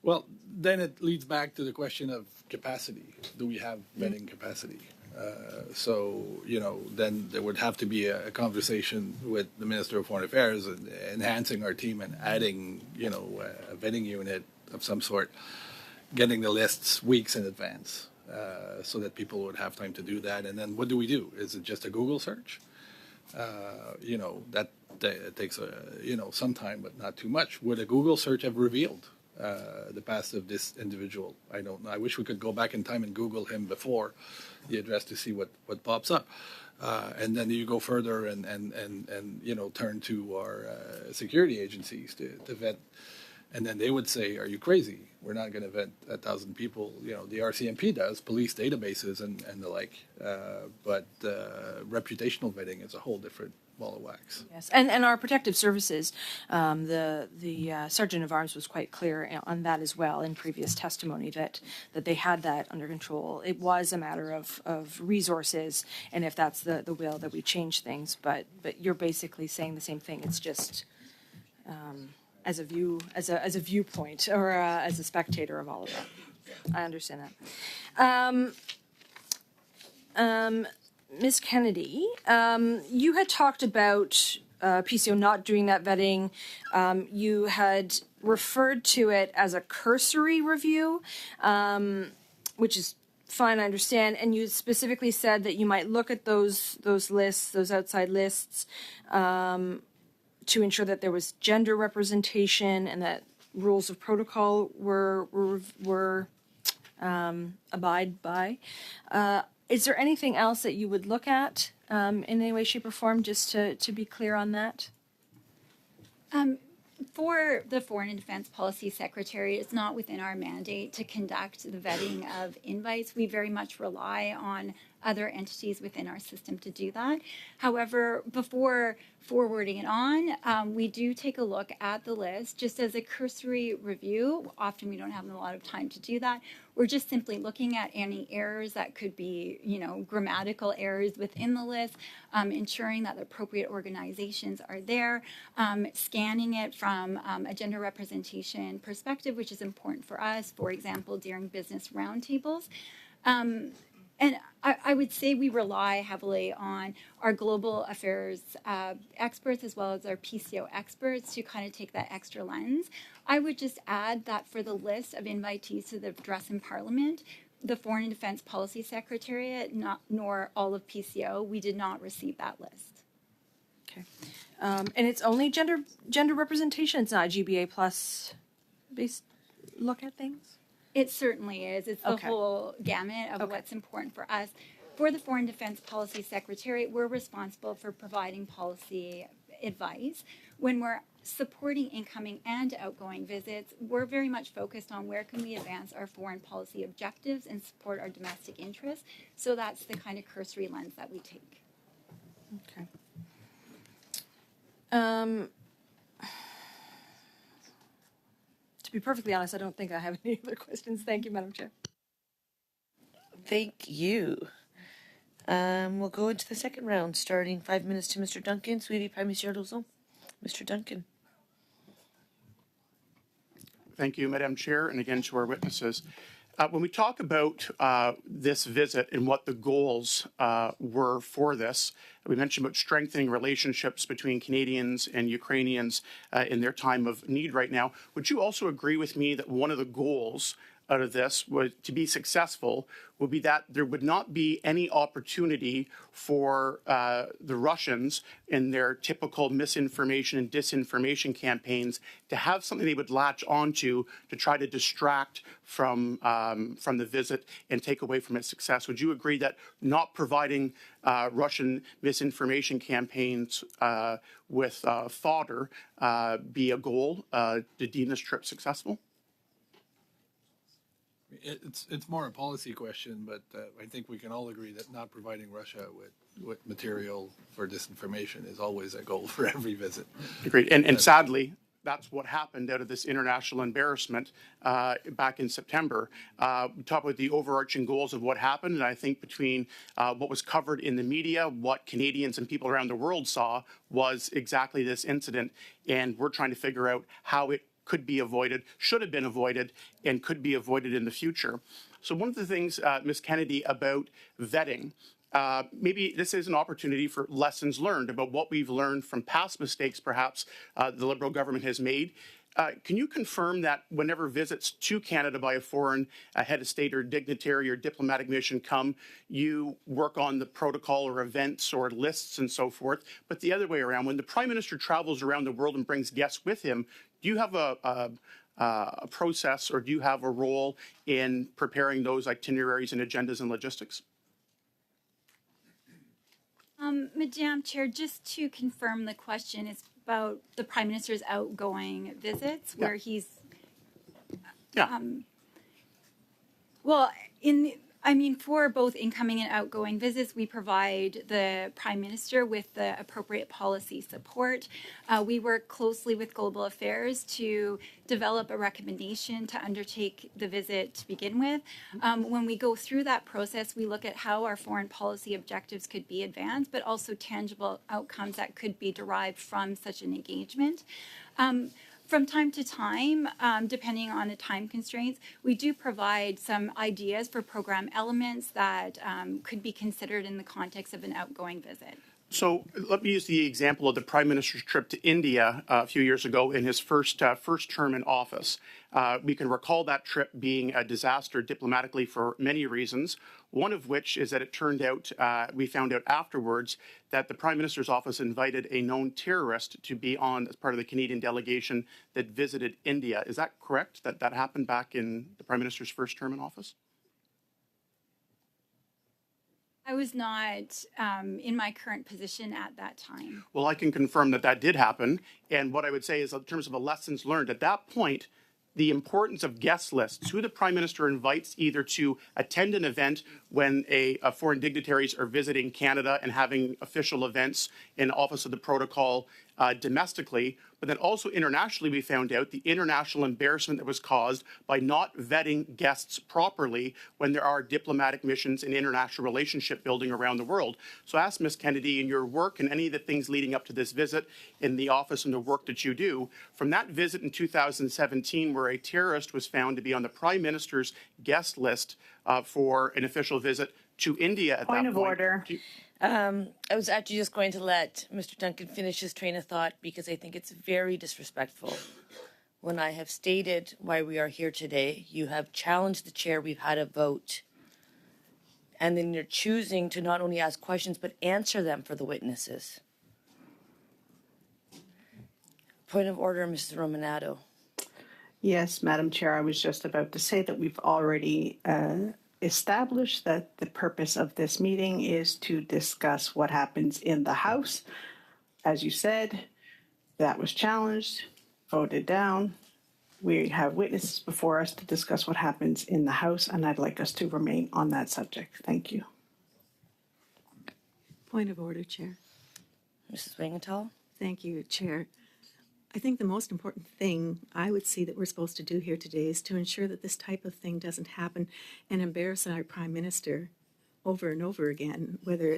Well, then it leads back to the question of capacity. Do we have vetting capacity? So, then there would have to be a conversation with the Minister of Foreign Affairs and enhancing our team and adding, a vetting unit of some sort, getting the lists weeks in advance so that people would have time to do that. And then what do we do? Is it just a Google search? That takes, some time, but not too much. Would a Google search have revealed the past of this individual? I don't know. I wish we could go back in time and Google him before the address to see what pops up. And then you go further and turn to our security agencies to vet. And then they would say, are you crazy? We're not going to vet 1,000 people. The RCMP does, police databases and the like. But reputational vetting is a whole different ball of wax. Yes, and our protective services, the Sergeant of Arms was quite clear on that as well in previous testimony that they had that under control. It was a matter of resources, and if that's the will, that we change things. But you're basically saying the same thing. It's just as a viewpoint or as a spectator of all of that. I understand that. Ms. Kennedy, you had talked about PCO not doing that vetting. You had referred to it as a cursory review, which is fine, I understand. And you specifically said that you might look at those lists, those outside lists, to ensure that there was gender representation and that rules of protocol were abide by. Is there anything else that you would look at in any way, shape, or form, just to be clear on that? For the Foreign and Defense Policy Secretary, it's not within our mandate to conduct the vetting of invites. We very much rely on other entities within our system to do that. However, before forwarding it on, we do take a look at the list just as a cursory review. Often we don't have a lot of time to do that. We're just simply looking at any errors that could be, grammatical errors within the list, ensuring that the appropriate organizations are there, scanning it from a gender representation perspective, which is important for us, for example, during business roundtables. And I would say we rely heavily on our global affairs experts as well as our PCO experts to kind of take that extra lens. I would just add that for the list of invitees to the address in Parliament, the Foreign and Defense Policy Secretariat, nor all of PCO, we did not receive that list. Okay. And it's only gender representation? It's not GBA plus based look at things? It certainly is. It's the Okay. whole gamut of what's important for us. For the Foreign Defense Policy Secretariat, we're responsible for providing policy advice. When we're supporting incoming and outgoing visits, we're very much focused on where can we advance our foreign policy objectives and support our domestic interests. So that's the kind of cursory lens that we take. Okay. To be perfectly honest, I don't think I have any other questions. Thank you, Madam Chair. Thank you. We'll go into the second round, starting 5 minutes to Mr. Duncan, suivi par Monsieur Lauzon. Mr. Duncan. Thank you, Madam Chair, and again to our witnesses. When we talk about this visit and what the goals were for this, we mentioned about strengthening relationships between Canadians and Ukrainians in their time of need right now. Would you also agree with me that one of the goals out of this was to be successful would be that there would not be any opportunity for the Russians in their typical misinformation and disinformation campaigns to have something they would latch onto to try to distract from the visit and take away from its success? Would you agree that not providing Russian misinformation campaigns with fodder be a goal to deem this trip successful? It's more a policy question, but I think we can all agree that not providing Russia with material for disinformation is always a goal for every visit. Agreed. And sadly, that's what happened out of this international embarrassment back in September. We talk about the overarching goals of what happened, and I think between what was covered in the media, what Canadians and people around the world saw was exactly this incident, and we're trying to figure out how it could be avoided, should have been avoided, and could be avoided in the future. So one of the things, Ms. Kennedy, about vetting, maybe this is an opportunity for lessons learned about what we've learned from past mistakes perhaps the Liberal government has made. Can you confirm that whenever visits to Canada by a foreign head of state or dignitary or diplomatic mission come, you work on the protocol or events or lists and so forth? But the other way around, when the Prime Minister travels around the world and brings guests with him, do you have a process or do you have a role in preparing those itineraries and agendas and logistics? Madam Chair, just to confirm the question, it's about the Prime Minister's outgoing visits where he's, well, for both incoming and outgoing visits, we provide the Prime Minister with the appropriate policy support. We work closely with Global Affairs to develop a recommendation to undertake the visit to begin with. When we go through that process, we look at how our foreign policy objectives could be advanced, but also tangible outcomes that could be derived from such an engagement. From time to time, depending on the time constraints, we do provide some ideas for program elements that could be considered in the context of an outgoing visit. So let me use the example of the Prime Minister's trip to India a few years ago in his first term in office. We can recall that trip being a disaster diplomatically for many reasons, one of which is that it turned out, we found out afterwards, that the Prime Minister's office invited a known terrorist to be on as part of the Canadian delegation that visited India. Is that correct, that that happened back in the Prime Minister's first term in office? I was not in my current position at that time. Well, I can confirm that that did happen. And what I would say is, in terms of the lessons learned, at that point, the importance of guest lists, who the Prime Minister invites either to attend an event when foreign dignitaries are visiting Canada and having official events in Office of the Protocol domestically, but then also internationally, we found out the international embarrassment that was caused by not vetting guests properly when there are diplomatic missions and international relationship building around the world. So I ask Ms. Kennedy, in your work and any of the things leading up to this visit in the office and the work that you do, from that visit in 2017 where a terrorist was found to be on the Prime Minister's guest list for an official visit to India at that point. Point of order. I was actually just going to let Mr. Duncan finish his train of thought because I think it's very disrespectful. When I have stated why we are here today, you have challenged the chair, we've had a vote, and then you're choosing to not only ask questions but answer them for the witnesses. Point of order, Mrs. Romanato. Yes, Madam Chair, I was just about to say that we've already established that the purpose of this meeting is to discuss what happens in the House. As you said, that was challenged, voted down. We have witnesses before us to discuss what happens in the House, and I'd like us to remain on that subject. Thank you. Point of order, Chair. Mrs. Wangenthal? Thank you, Chair. I think the most important thing I would see that we're supposed to do here today is to ensure that this type of thing doesn't happen and embarrass our Prime Minister over and over again, whether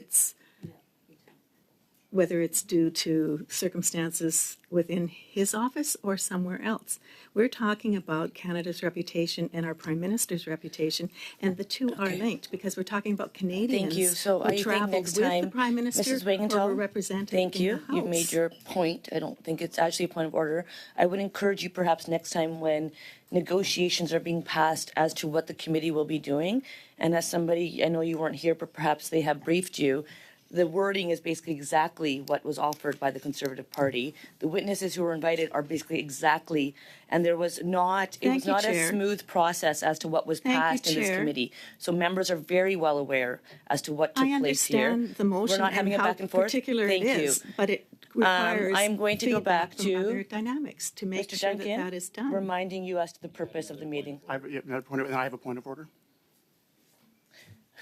it's due to circumstances within his office or somewhere else. We're talking about Canada's reputation and our Prime Minister's reputation, and the two are linked because we're talking about Canadians Thank you. So who I think traveled next with time, the Prime Minister Mrs. Wangenthal, or were represented thank in you. the House. You've made your point. I don't think it's actually a point of order. I would encourage you perhaps next time when negotiations are being passed as to what the committee will be doing, and as somebody, I know you weren't here, but perhaps they have briefed you, the wording is basically exactly what was offered by the Conservative Party. The witnesses who were invited are basically exactly, and it was not a smooth process as to what was passed in this committee. So members are very well aware as to what took place here. I understand the motion We're not having and a how back and forth. particular Thank it is, you. but it requires I'm going to go back feedback to from other dynamics to make Mr. sure Duncan, that is done. reminding you as to the purpose of the meeting. I have another point of, and I have a point of order.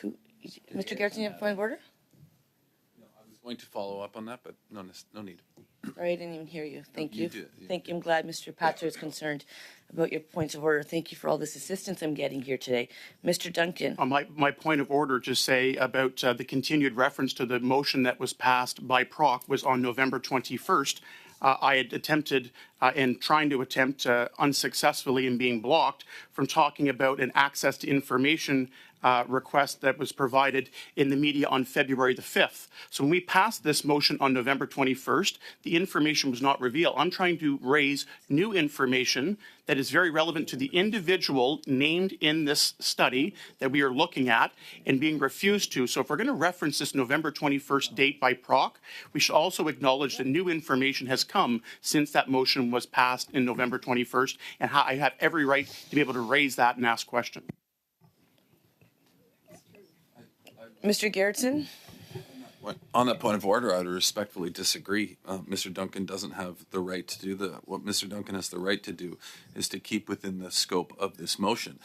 Mr. Gerritsen, you have a point of order? Going to follow up on that, but no need. Sorry, I didn't even hear you. Thank you. did. Thank you. I'm glad Mr. Patzer is concerned about your points of order. Thank you for all this assistance I'm getting here today. Mr. Duncan. My point of order to say about the continued reference to the motion that was passed by PROC was on November 21st. I had attempted and trying to attempt unsuccessfully and being blocked from talking about an access to information request that was provided in the media on February the 5th. So when we passed this motion on November 21st, the information was not revealed. I'm trying to raise new information that is very relevant to the individual named in this study that we are looking at and being refused to. So if we're going to reference this November 21st date by PROC, we should also acknowledge that new information has come since that motion was passed in November 21st, and I have every right to be able to raise that and ask questions. Mr. Gerritsen? On that point of order, I would respectfully disagree. Mr. Duncan doesn't have the right to do what Mr. Duncan has the right to do is to keep within the scope of this motion.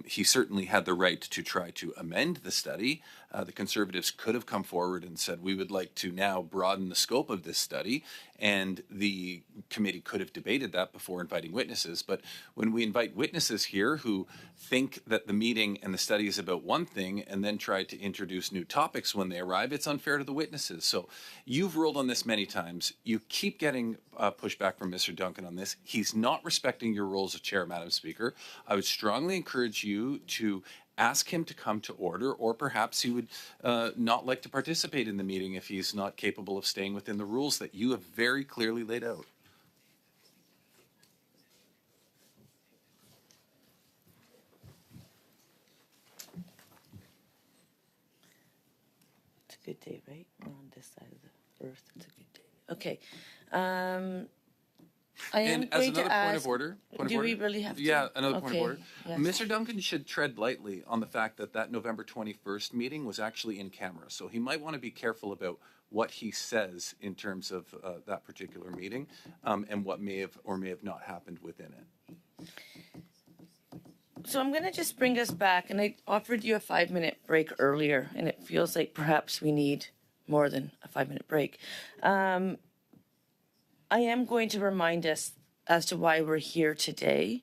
He certainly had the right to try to amend the study. The Conservatives could have come forward and said, we would like to now broaden the scope of this study, and the committee could have debated that before inviting witnesses. But when we invite witnesses here who think that the meeting and the study is about one thing and then try to introduce new topics when they arrive, it's unfair to the witnesses. So you've ruled on this many times. You keep getting pushback from Mr. Duncan on this. He's not respecting your role as a chair, Madam Speaker. I would strongly encourage you to ask him to come to order, or perhaps he would not like to participate in the meeting if he's not capable of staying within the rules that you have very clearly laid out. It's a good day, right? We're on this side of the earth. It's a good day. Okay. I am And as going another to ask, point of order, do we really have to? Yeah, another point of Okay, order. yes. Mr. Duncan should tread lightly on the fact that that November 21st meeting was actually in camera. So he might want to be careful about what he says in terms of that particular meeting and what may have or may have not happened within it. So I'm going to just bring us back, and I offered you a 5-minute break earlier, and it feels like perhaps we need more than a 5-minute break. I am going to remind us as to why we're here today.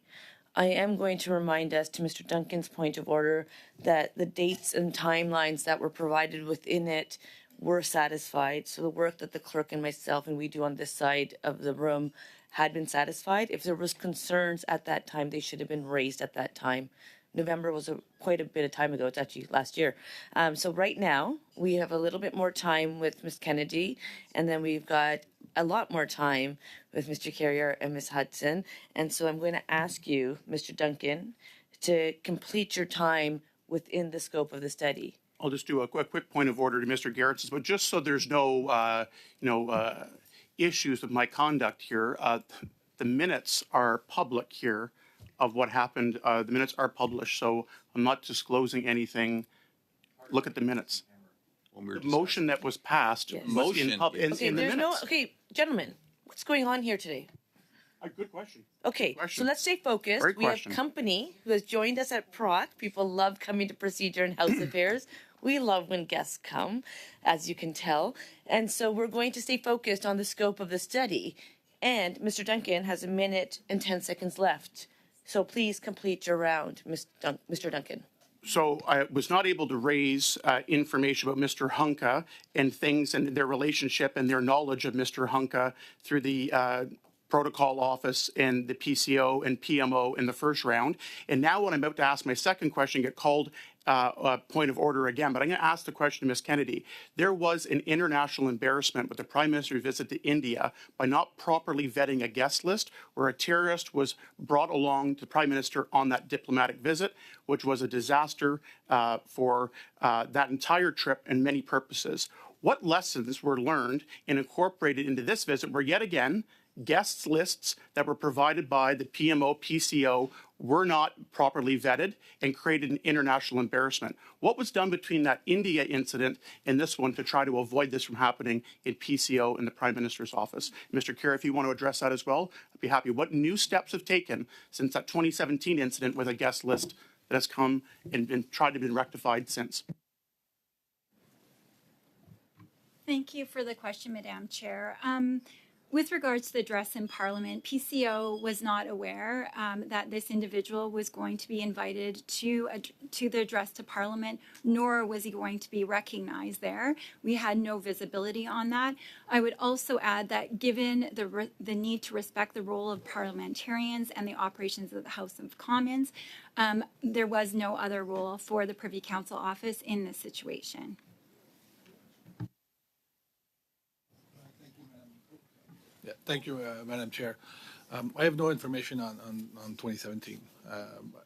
I am going to remind us, to Mr. Duncan's point of order, that the dates and timelines that were provided within it were satisfied. So the work that the clerk and myself and we do on this side of the room had been satisfied. If there was concerns at that time, they should have been raised at that time. November was quite a bit of time ago. It's actually last year. So right now, we have a little bit more time with Ms. Kennedy, and then we've got a lot more time with Mr. Carrier and Ms. Hudson. And so I'm going to ask you, Mr. Duncan, to complete your time within the scope of the study. I'll just do a quick point of order to Mr. Gerritsen, but just so there's no, issues with my conduct here, the minutes are public here of what happened. The minutes are published, so I'm not disclosing anything. Look at the minutes. The motion that was passed Yes. was in Okay, the there's minutes. okay, gentlemen, what's going on here today? Good question. Okay, Question. so let's stay focused. Great we question. have company who has joined us at PROC. People love coming to Procedure and House Affairs. We love when guests come, as you can tell. And so we're going to stay focused on the scope of the study. And Mr. Duncan has 1 minute and 10 seconds left. So please complete your round, Mr. Duncan. So I was not able to raise information about Mr. Hunka and things and their relationship and their knowledge of Mr. Hunka through the protocol office and the PCO and PMO in the first round. And now when I'm about to ask my second question, get called a point of order again. But I'm going to ask the question to Ms. Kennedy. There was an international embarrassment with the Prime Minister's visit to India by not properly vetting a guest list, where a terrorist was brought along to the Prime Minister on that diplomatic visit, which was a disaster for that entire trip and many purposes. What lessons were learned and incorporated into this visit where, yet again, guests lists that were provided by the PMO, PCO were not properly vetted and created an international embarrassment? What was done between that India incident and this one to try to avoid this from happening in PCO in the Prime Minister's office? Mr. Kerr, if you want to address that as well, I'd be happy. What new steps have taken since that 2017 incident with a guest list that has come and been tried to be rectified since? Thank you for the question, Madam Chair. With regards to the address in Parliament, PCO was not aware that this individual was going to be invited to the address to Parliament, nor was he going to be recognized there. We had no visibility on that. I would also add that given the need to respect the role of parliamentarians and the operations of the House of Commons, there was no other role for the Privy Council office in this situation. Yeah, thank you, Madam Chair. I have no information on 2017.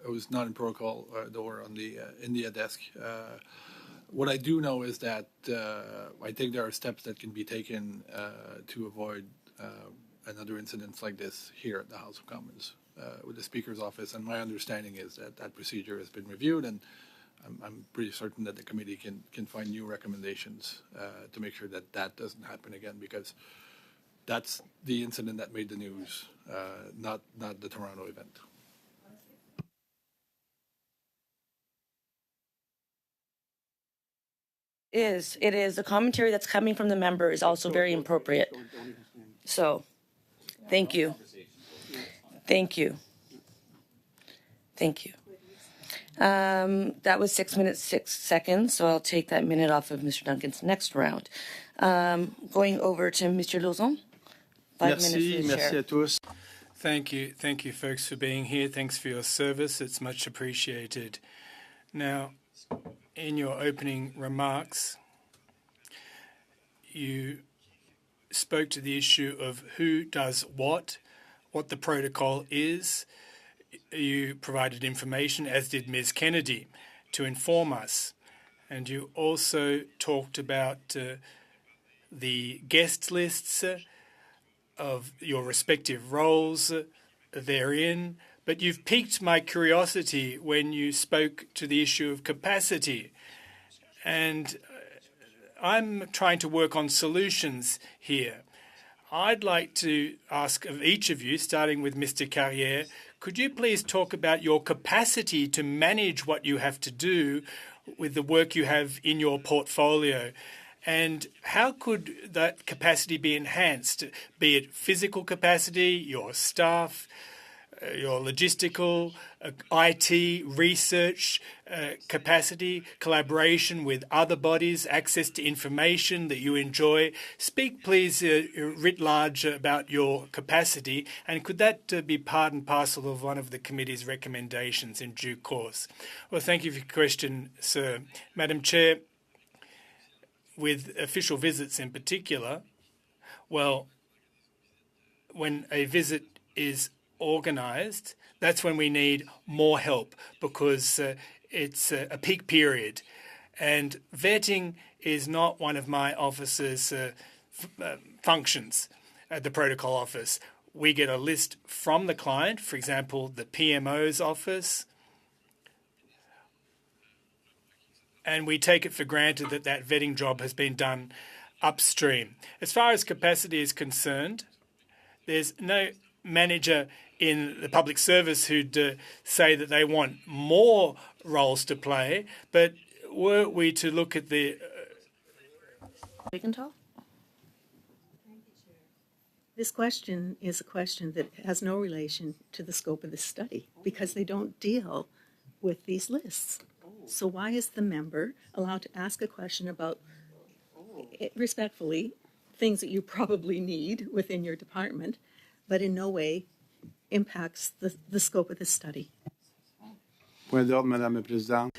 It was not in protocol or on the India desk. What I do know is that I think there are steps that can be taken to avoid another incident like this here at the House of Commons with the Speaker's office. And my understanding is that that procedure has been reviewed, and I'm pretty certain that the committee can find new recommendations to make sure that that doesn't happen again, because that's the incident that made the news, not the Toronto event. It is. The commentary that's coming from the member is also very appropriate. So, thank you. Thank you. Thank you. That was 6 minutes, 6 seconds, so I'll take that minute off of Mr. Duncan's next round. Going over to Mr. Lauzon. 5 minutes for the chair. à tous. Thank you, folks, for being here. Thanks for your service. It's much appreciated. Now, in your opening remarks, you spoke to the issue of who does what the protocol is. You provided information, as did Ms. Kennedy, to inform us. And you also talked about the guest lists of your respective roles therein. But you've piqued my curiosity when you spoke to the issue of capacity. And I'm trying to work on solutions here. I'd like to ask of each of you, starting with Mr. Carrière, could you please talk about your capacity to manage what you have to do with the work you have in your portfolio? And how could that capacity be enhanced, be it physical capacity, your staff, your logistical, IT, research capacity, collaboration with other bodies, access to information that you enjoy? Speak, please, writ large about your capacity, and could that be part and parcel of one of the committee's recommendations in due course? Well, thank you for your question, sir. Madam Chair, with official visits in particular, well, when a visit is organised, that's when we need more help, because it's a peak period. And vetting is not one of my office's functions at the protocol office. We get a list from the client, for example, the PMO's office, and we take it for granted that that vetting job has been done upstream. As far as capacity is concerned, there's no manager in the public service who'd say that they want more roles to play, but were we to look at the... This question is a question that has no relation to the scope of the study, because they don't deal with these lists. So why is the member allowed to ask a question about, respectfully, things that you probably need within your department, but in no way impacts the scope of the study? Point d'ordre, Madame la Présidente.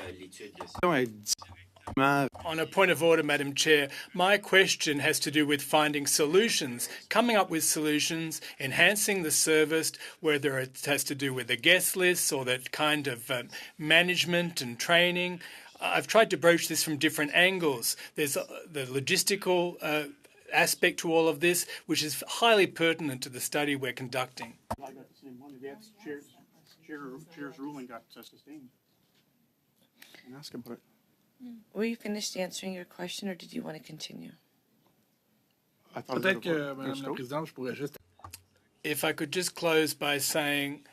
On a point of order, Madam Chair, my question has to do with finding solutions, coming up with solutions, enhancing the service, whether it has to do with the guest lists or that kind of management and training. I've tried to broach this from different angles. There's the logistical aspect to all of this, which is highly pertinent to the study we're conducting. I got the same one. The chair's ruling got sustained. And ask about it. Were you finished answering your question, or did you want to continue? Peut-être que, Madame la Présidente, je pourrais juste... If I could just close by saying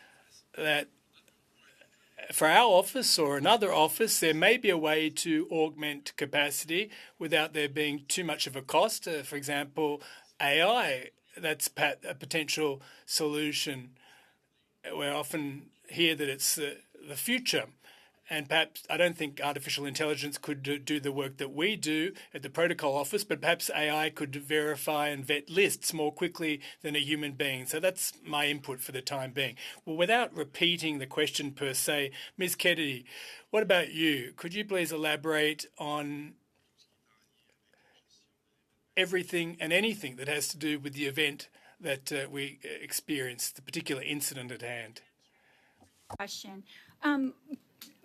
that for our office or another office, there may be a way to augment capacity without there being too much of a cost. For example, AI that's a potential solution. We often hear that it's the future. And perhaps I don't think artificial intelligence could do the work that we do at the protocol office, but perhaps AI could verify and vet lists more quickly than a human being. So that's my input for the time being. Well, without repeating the question per se, Ms. Kennedy, what about you? Could you please elaborate on everything and anything that has to do with the event that we experienced, the particular incident at hand? Question.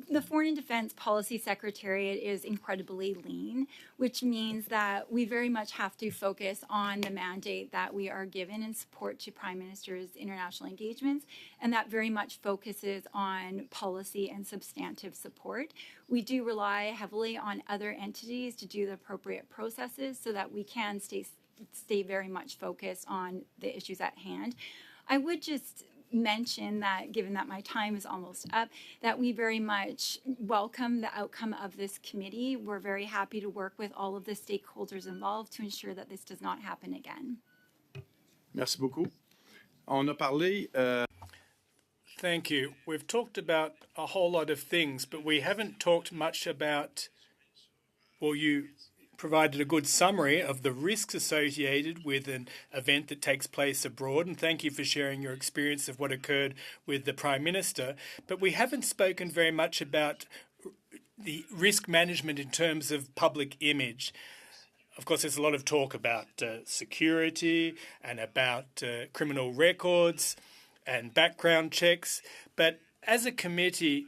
The Foreign and Defense Policy Secretariat is incredibly lean, which means that we very much have to focus on the mandate that we are given in support to Prime Minister's international engagements, and that very much focuses on policy and substantive support. We do rely heavily on other entities to do the appropriate processes so that we can stay very much focused on the issues at hand. I would just mention that, given that my time is almost up, that we very much welcome the outcome of this committee. We're very happy to work with all of the stakeholders involved to ensure that this does not happen again. Merci beaucoup. On a parlé. Thank you. We've talked about a whole lot of things, but we haven't talked much about, well, you provided a good summary of the risks associated with an event that takes place abroad, and thank you for sharing your experience of what occurred with the Prime Minister. But we haven't spoken very much about the risk management in terms of public image. Of course, there's a lot of talk about security and about criminal records and background checks, but as a committee,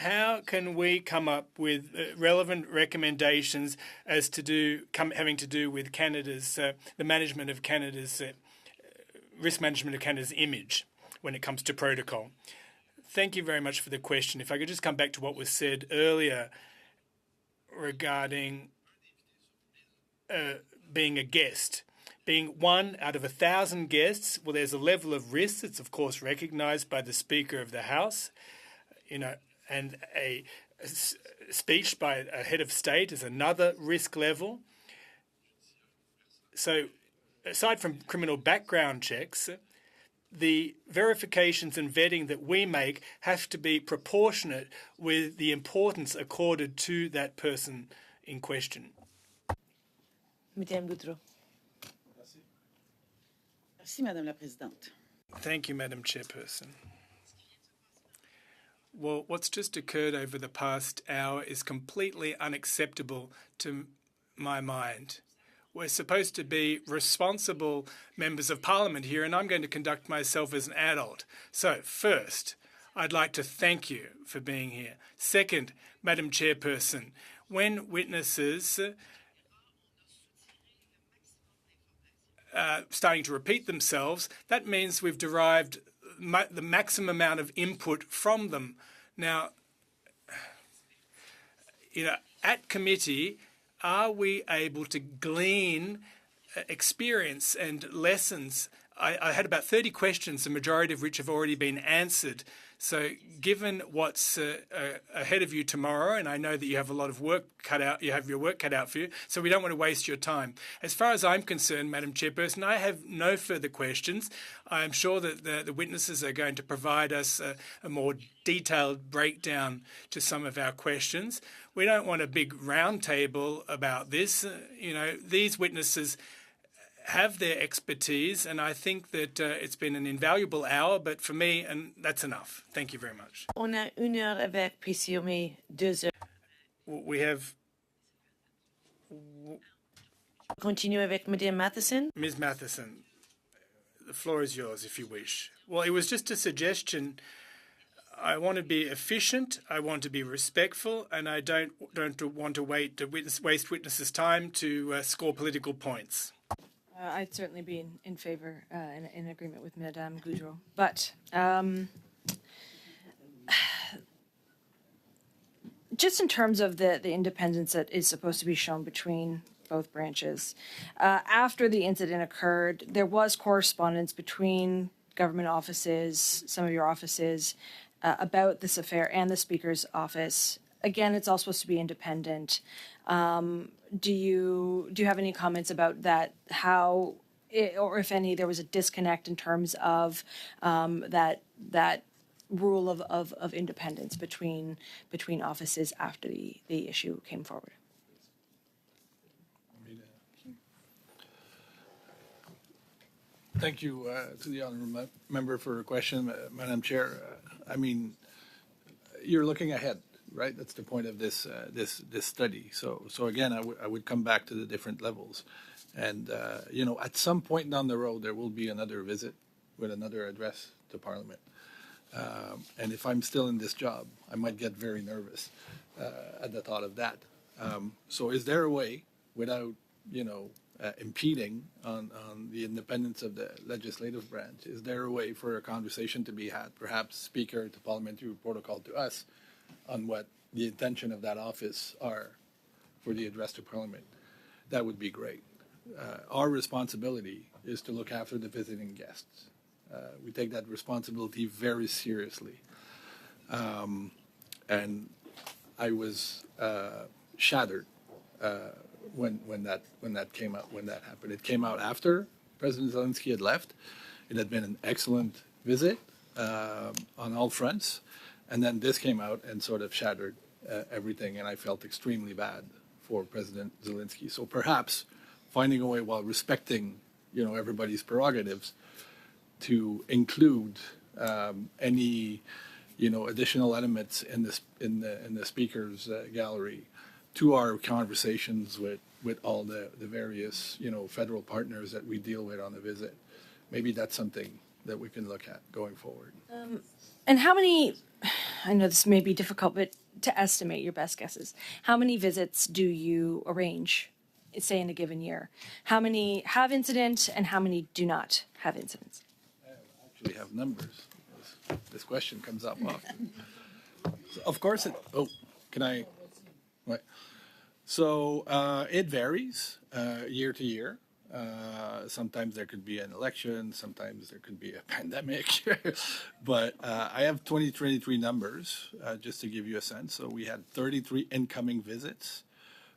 how can we come up with relevant recommendations as to having to do with Canada's the management of Canada's risk management of Canada's image when it comes to protocol? Thank you very much for the question. If I could just come back to what was said earlier regarding being a guest. Being one out of 1,000 guests, well, there's a level of risk that's, of course, recognised by the Speaker of the House, and a speech by a head of state is another risk level. So aside from criminal background checks, the verifications and vetting that we make have to be proportionate with the importance accorded to that person in question. Madame Boudreau. Merci, Madame la Présidente. Thank you, Madam Chairperson. Well, what's just occurred over the past hour is completely unacceptable to my mind. We're supposed to be responsible members of Parliament here, and I'm going to conduct myself as an adult. So, first, I'd like to thank you for being here. Second, Madam Chairperson, when witnesses starting to repeat themselves, that means we've derived the maximum amount of input from them. Now, at committee, are we able to glean experience and lessons? I had about 30 questions, the majority of which have already been answered. So given what's ahead of you tomorrow, and I know that you have a lot of work cut out, you have your work cut out for you, so we don't want to waste your time. As far as I'm concerned, Madam Chairperson, I have no further questions. I'm sure that the witnesses are going to provide us a more detailed breakdown to some of our questions. We don't want a big round table about this. These witnesses have their expertise, and I think that it's been an invaluable hour, but for me, and that's enough. Thank you very much. On a 1 heure avec PCOME, 2 heures. We have... Continue avec Madame Matheson. Ms. Matheson, the floor is yours if you wish. Well, it was just a suggestion. I want to be efficient, I want to be respectful, and I don't want to waste witnesses' time to score political points. I'd certainly be in favor, in agreement with Madame Goudreau. But just in terms of the independence that is supposed to be shown between both branches, after the incident occurred, there was correspondence between government offices, some of your offices, about this affair and the Speaker's office. Again, it's all supposed to be independent. Do you have any comments about that? How or if any, there was a disconnect in terms of that rule of independence between offices after the issue came forward. Thank you to the honourable member for a question, Madam Chair. I mean, you're looking ahead, right? That's the point of this study. So again, I would come back to the different levels, and at some point down the road, there will be another visit with another address to Parliament. And if I'm still in this job, I might get very nervous at the thought of that. So is there a way, without impeding on the independence of the legislative branch, is there a way for a conversation to be had, perhaps Speaker to Parliamentary Protocol to us, on what the intention of that office are for the address to Parliament? That would be great. Our responsibility is to look after the visiting guests. We take that responsibility very seriously. And I was shattered when that came out, when that happened. It came out after President Zelensky had left. It had been an excellent visit on all fronts, and then this came out and sort of shattered everything, and I felt extremely bad for President Zelensky. So perhaps finding a way, while respecting everybody's prerogatives, to include any additional elements in the speaker's gallery to our conversations with all the various federal partners that we deal with on the visit. Maybe that's something that we can look at going forward. And how many? I know this may be difficult, but to estimate your best guesses, how many visits do you arrange, say, in a given year? How many have incident, and how many do not have incidents? Actually have numbers. This question comes up often. So of course, can I? Right. So it varies year to year. Sometimes there could be an election. Sometimes there could be a pandemic. But I have 2023 numbers just to give you a sense. So we had 33 incoming visits.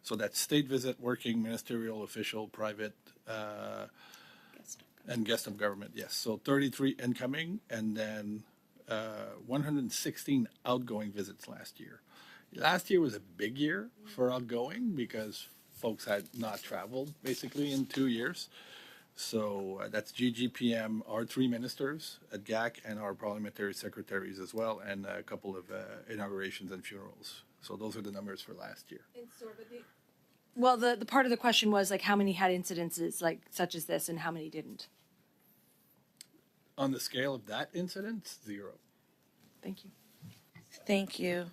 So that's state visit, working, ministerial, official, private, and guest of government. Yes. So 33 incoming, and then 116 outgoing visits last year. Last year was a big year for outgoing because folks had not traveled basically in 2 years. So that's GGPM, our 3 ministers at GAC, and our parliamentary secretaries as well, and a couple of inaugurations and funerals. So those are the numbers for last year. Well, the part of the question was like how many had incidences like such as this, and how many didn't? On the scale of that incident, 0. Thank you. Thank you.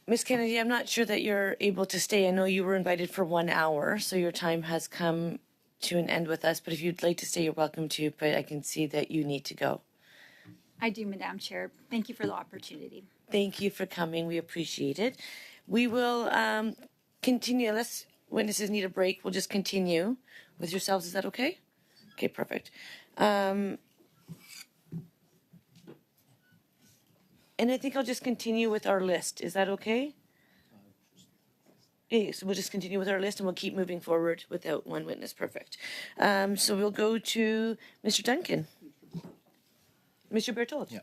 Ms. Kennedy, I'm not sure that you're able to stay. I know you were invited for 1 hour, so your time has come to an end with us. But if you'd like to stay, you're welcome to. But I can see that you need to go. I do, Madam Chair. Thank you for the opportunity. Thank you for coming. We appreciate it. We will continue. Unless witnesses need a break, we'll just continue with yourselves. Is that okay? Okay, perfect. And I think I'll just continue with our list. Is that okay? Okay, so we'll just continue with our list and we'll keep moving forward without one witness. Perfect. So we'll go to Mr. Duncan. Mr. Berthold. Yeah.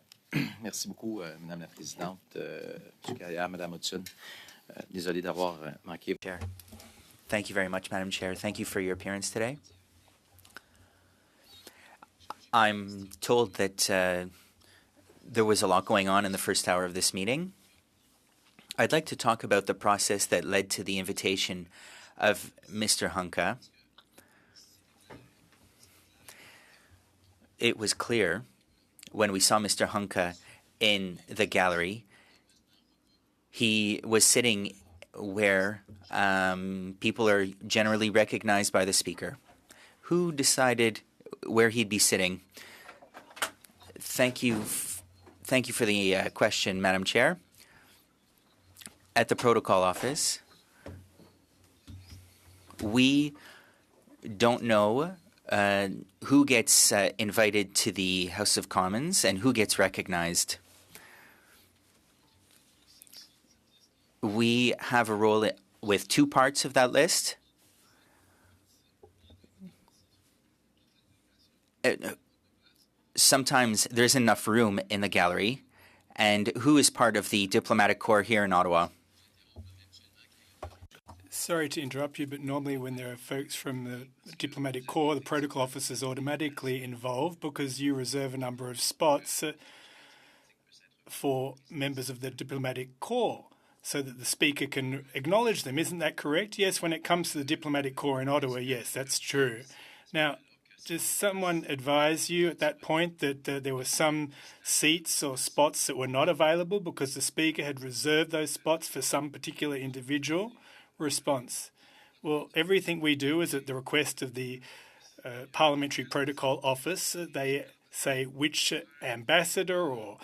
Merci beaucoup, Madame la Présidente. Monsieur Carrière, Madame Hudson. Désolé d'avoir manqué. Chair. Thank you very much, Madam Chair. Thank you for your appearance today. I'm told that there was a lot going on in the first hour of this meeting. I'd like to talk about the process that led to the invitation of Mr. Hunka. It was clear when we saw Mr. Hunka in the gallery, he was sitting where people are generally recognized by the Speaker. Who decided where he'd be sitting? Thank you for the question, Madam Chair. At the Protocol Office, we don't know who gets invited to the House of Commons and who gets recognized. we have a role with two parts of that list. Sometimes there's enough room in the gallery. And who is part of the diplomatic corps here in Ottawa? Sorry to interrupt you, but normally when there are folks from the diplomatic corps, the protocol officer is automatically involved because you reserve a number of spots for members of the diplomatic corps so that the speaker can acknowledge them. Isn't that correct? Yes, when it comes to the diplomatic corps in Ottawa, yes, that's true. Now, does someone advise you at that point that there were some seats or spots that were not available because the speaker had reserved those spots for some particular individual? Response: well, everything we do is at the request of the Parliamentary Protocol Office. They say which ambassador or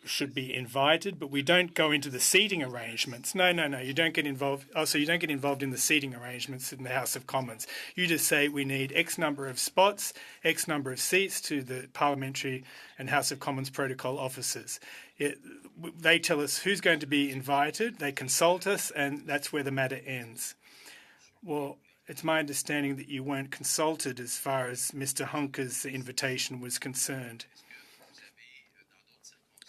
should be invited, but we don't go into the seating arrangements. No, you don't get involved. Oh, so you don't get involved in the seating arrangements in the House of Commons. You just say we need X number of spots, X number of seats to the Parliamentary and House of Commons Protocol officers. They tell us who's going to be invited, they consult us, and that's where the matter ends. Well, it's my understanding that you weren't consulted as far as Mr. Hunker's invitation was concerned.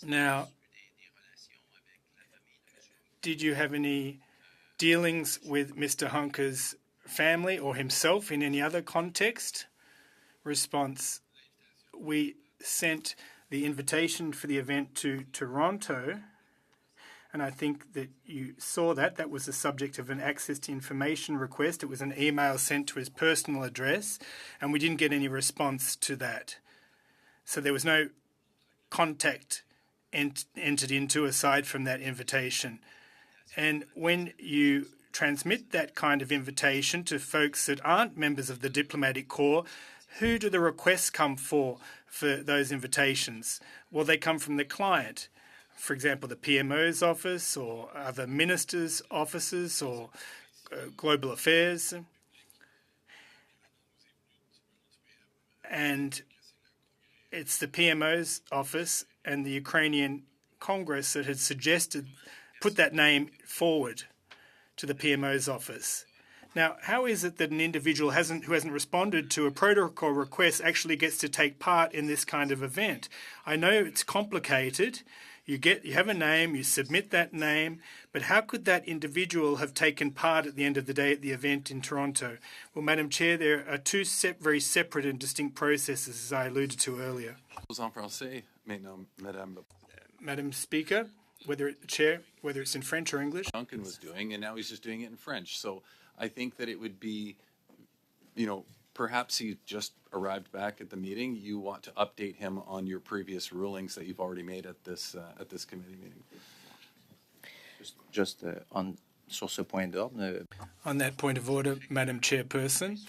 Now, did you have any dealings with Mr. Hunker's family or himself in any other context? Response: we sent the invitation for the event to Toronto, and I think that you saw that. That was the subject of an access to information request. It was an email sent to his personal address, and we didn't get any response to that. So there was no contact entered into aside from that invitation. And when you transmit that kind of invitation to folks that aren't members of the diplomatic corps, who do the requests come for those invitations? Well, they come from the client. For example, the PMO's office or other ministers' offices or global affairs. And it's the PMO's office and the Ukrainian Congress that had put that name forward to the PMO's office. Now, how is it that an individual who hasn't responded to a protocol request actually gets to take part in this kind of event? I know it's complicated. You have a name, you submit that name, but how could that individual have taken part at the end of the day at the event in Toronto? Well, Madam Chair, there are two very separate and distinct processes, as I alluded to earlier. Madam Speaker, whether it's in French or English. Duncan was doing, and now he's just doing it in French. So I think that it would be, perhaps he just arrived back at the meeting. You want to update him on your previous rulings that you've already made at this committee meeting. Sur ce point d'ordre. On that point of order, Madam Chairperson,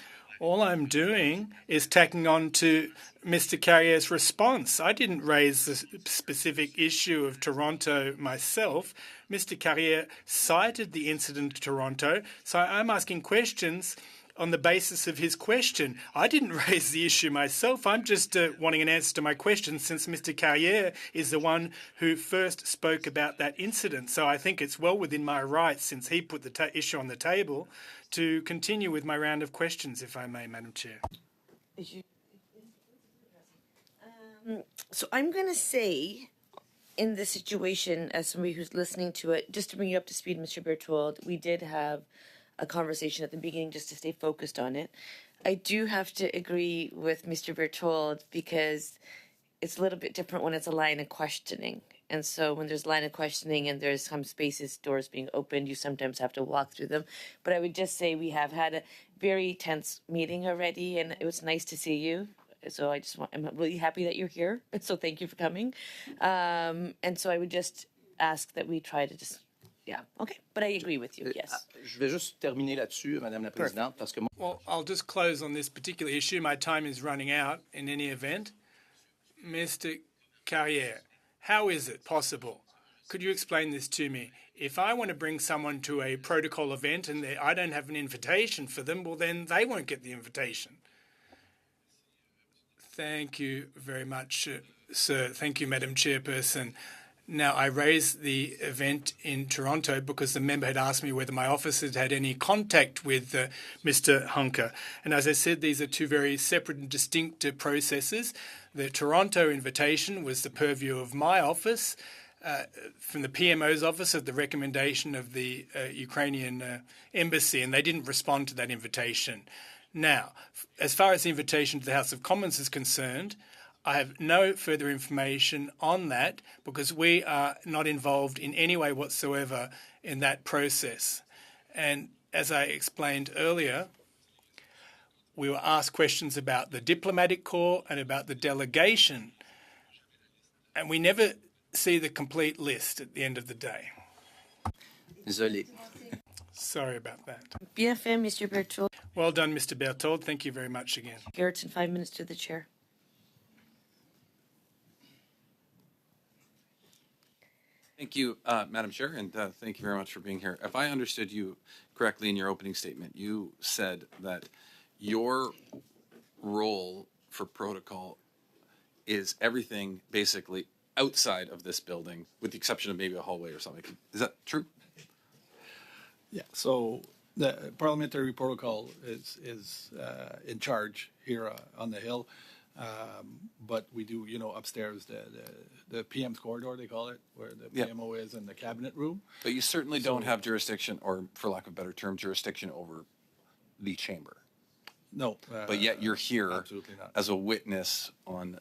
all I'm doing is tacking on to Mr. Carrier's response. I didn't raise the specific issue of Toronto myself. Mr. Carrier cited the incident in Toronto, so I'm asking questions on the basis of his question. I didn't raise the issue myself. I'm just wanting an answer to my question since Mr. Carrier is the one who first spoke about that incident. So I think it's well within my rights, since he put the issue on the table, to continue with my round of questions, if I may, Madam Chair. So I'm going to say, in this situation, as somebody who's listening to it, just to bring you up to speed, Mr. Berthold, we did have a conversation at the beginning just to stay focused on it. I do have to agree with Mr. Berthold because it's a little bit different when it's a line of questioning. And so when there's a line of questioning and there's some spaces, doors being opened, you sometimes have to walk through them. But I would just say we have had a very tense meeting already, and it was nice to see you. So I'm really happy that you're here. So thank you for coming. And so I would just ask that we try to just, okay. But I agree with you, yes. Je vais juste terminer là-dessus, Madame la Présidente, parce que Well, I'll just close on this particular issue. My time is running out in any event. Mr. Carrier, how is it possible? Could you explain this to me? If I want to bring someone to a protocol event and I don't have an invitation for them, well, then they won't get the invitation. Thank you very much, sir. Thank you, Madam Chairperson. Now, I raised the event in Toronto because the member had asked me whether my office had had any contact with Mr. Hunker. And as I said, these are two very separate and distinct processes. The Toronto invitation was the purview of my office, from the PMO's office at the recommendation of the Ukrainian embassy, and they didn't respond to that invitation. Now, as far as the invitation to the House of Commons is concerned, I have no further information on that because we are not involved in any way whatsoever in that process. And as I explained earlier, we were asked questions about the diplomatic corps and about the delegation, and we never see the complete list at the end of the day. Désolé. Sorry about that. Bien fait, Mr. Berthold. Well done, Mr. Berthold. Thank you very much again. Garrettson, 5 minutes to the chair. Thank you, Madam Chair, and thank you very much for being here. If I understood you correctly in your opening statement, you said that your role for protocol is everything basically outside of this building, with the exception of maybe a hallway or something. Is that true? Yeah, so the parliamentary protocol is in charge here on the Hill. But we do, upstairs, the PM's corridor, they call it, where the PMO is, in the cabinet room. But you certainly don't have jurisdiction, or for lack of a better term, jurisdiction over the chamber. No. But yet you're here absolutely not. as a witness on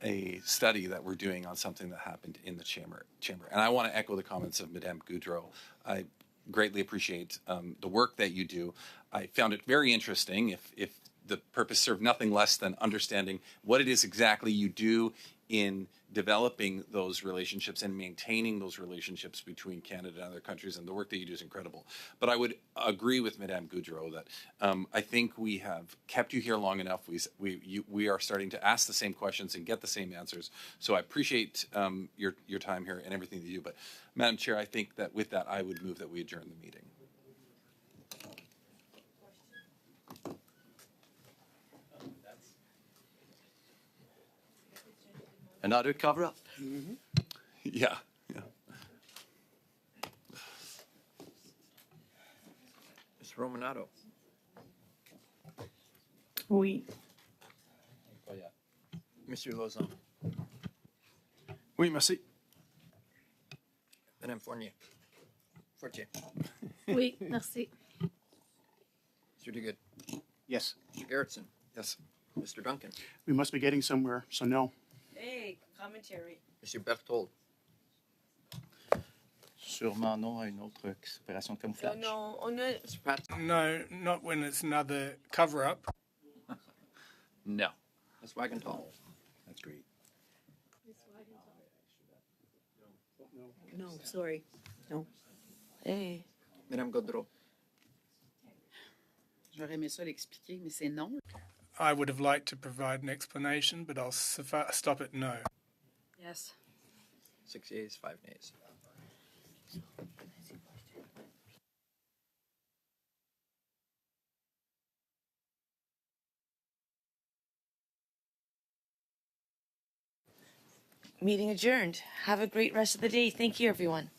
a study that we're doing on something that happened in the chamber. And I want to echo the comments of Madame Goudreau. I greatly appreciate the work that you do. I found it very interesting, if the purpose served nothing less than understanding what it is exactly you do in developing those relationships and maintaining those relationships between Canada and other countries, and the work that you do is incredible. But I would agree with Madame Goudreau that I think we have kept you here long enough. We are starting to ask the same questions and get the same answers. So I appreciate your time here and everything that you do. But Madam Chair, I think that with that, I would move that we adjourn the meeting. Another cover-up. Yeah. Ms. Romanato. Oui. Monsieur Lauzon. Oui, merci. Madame Fournier. Fortier. Oui, merci. Mr. Duguid. Yes. Mr. Garrettson. Yes. Mr. Duncan. We must be getting somewhere, so no. Hey, commentary. Monsieur Berthold. Sûrement non à une autre opération de camouflage. No, on a... Mr. Patson. No, not when it's another cover-up. No. Ms. Wagenthal. That's great. No, sorry. No. Hey. Madame Gaudreau. J'aurais aimé ça l'expliquer, mais c'est non. I would have liked to provide an explanation, but I'll stop at no. Yes. 6 yeas, 5 nays. Meeting adjourned. Have a great rest of the day. Thank you, everyone.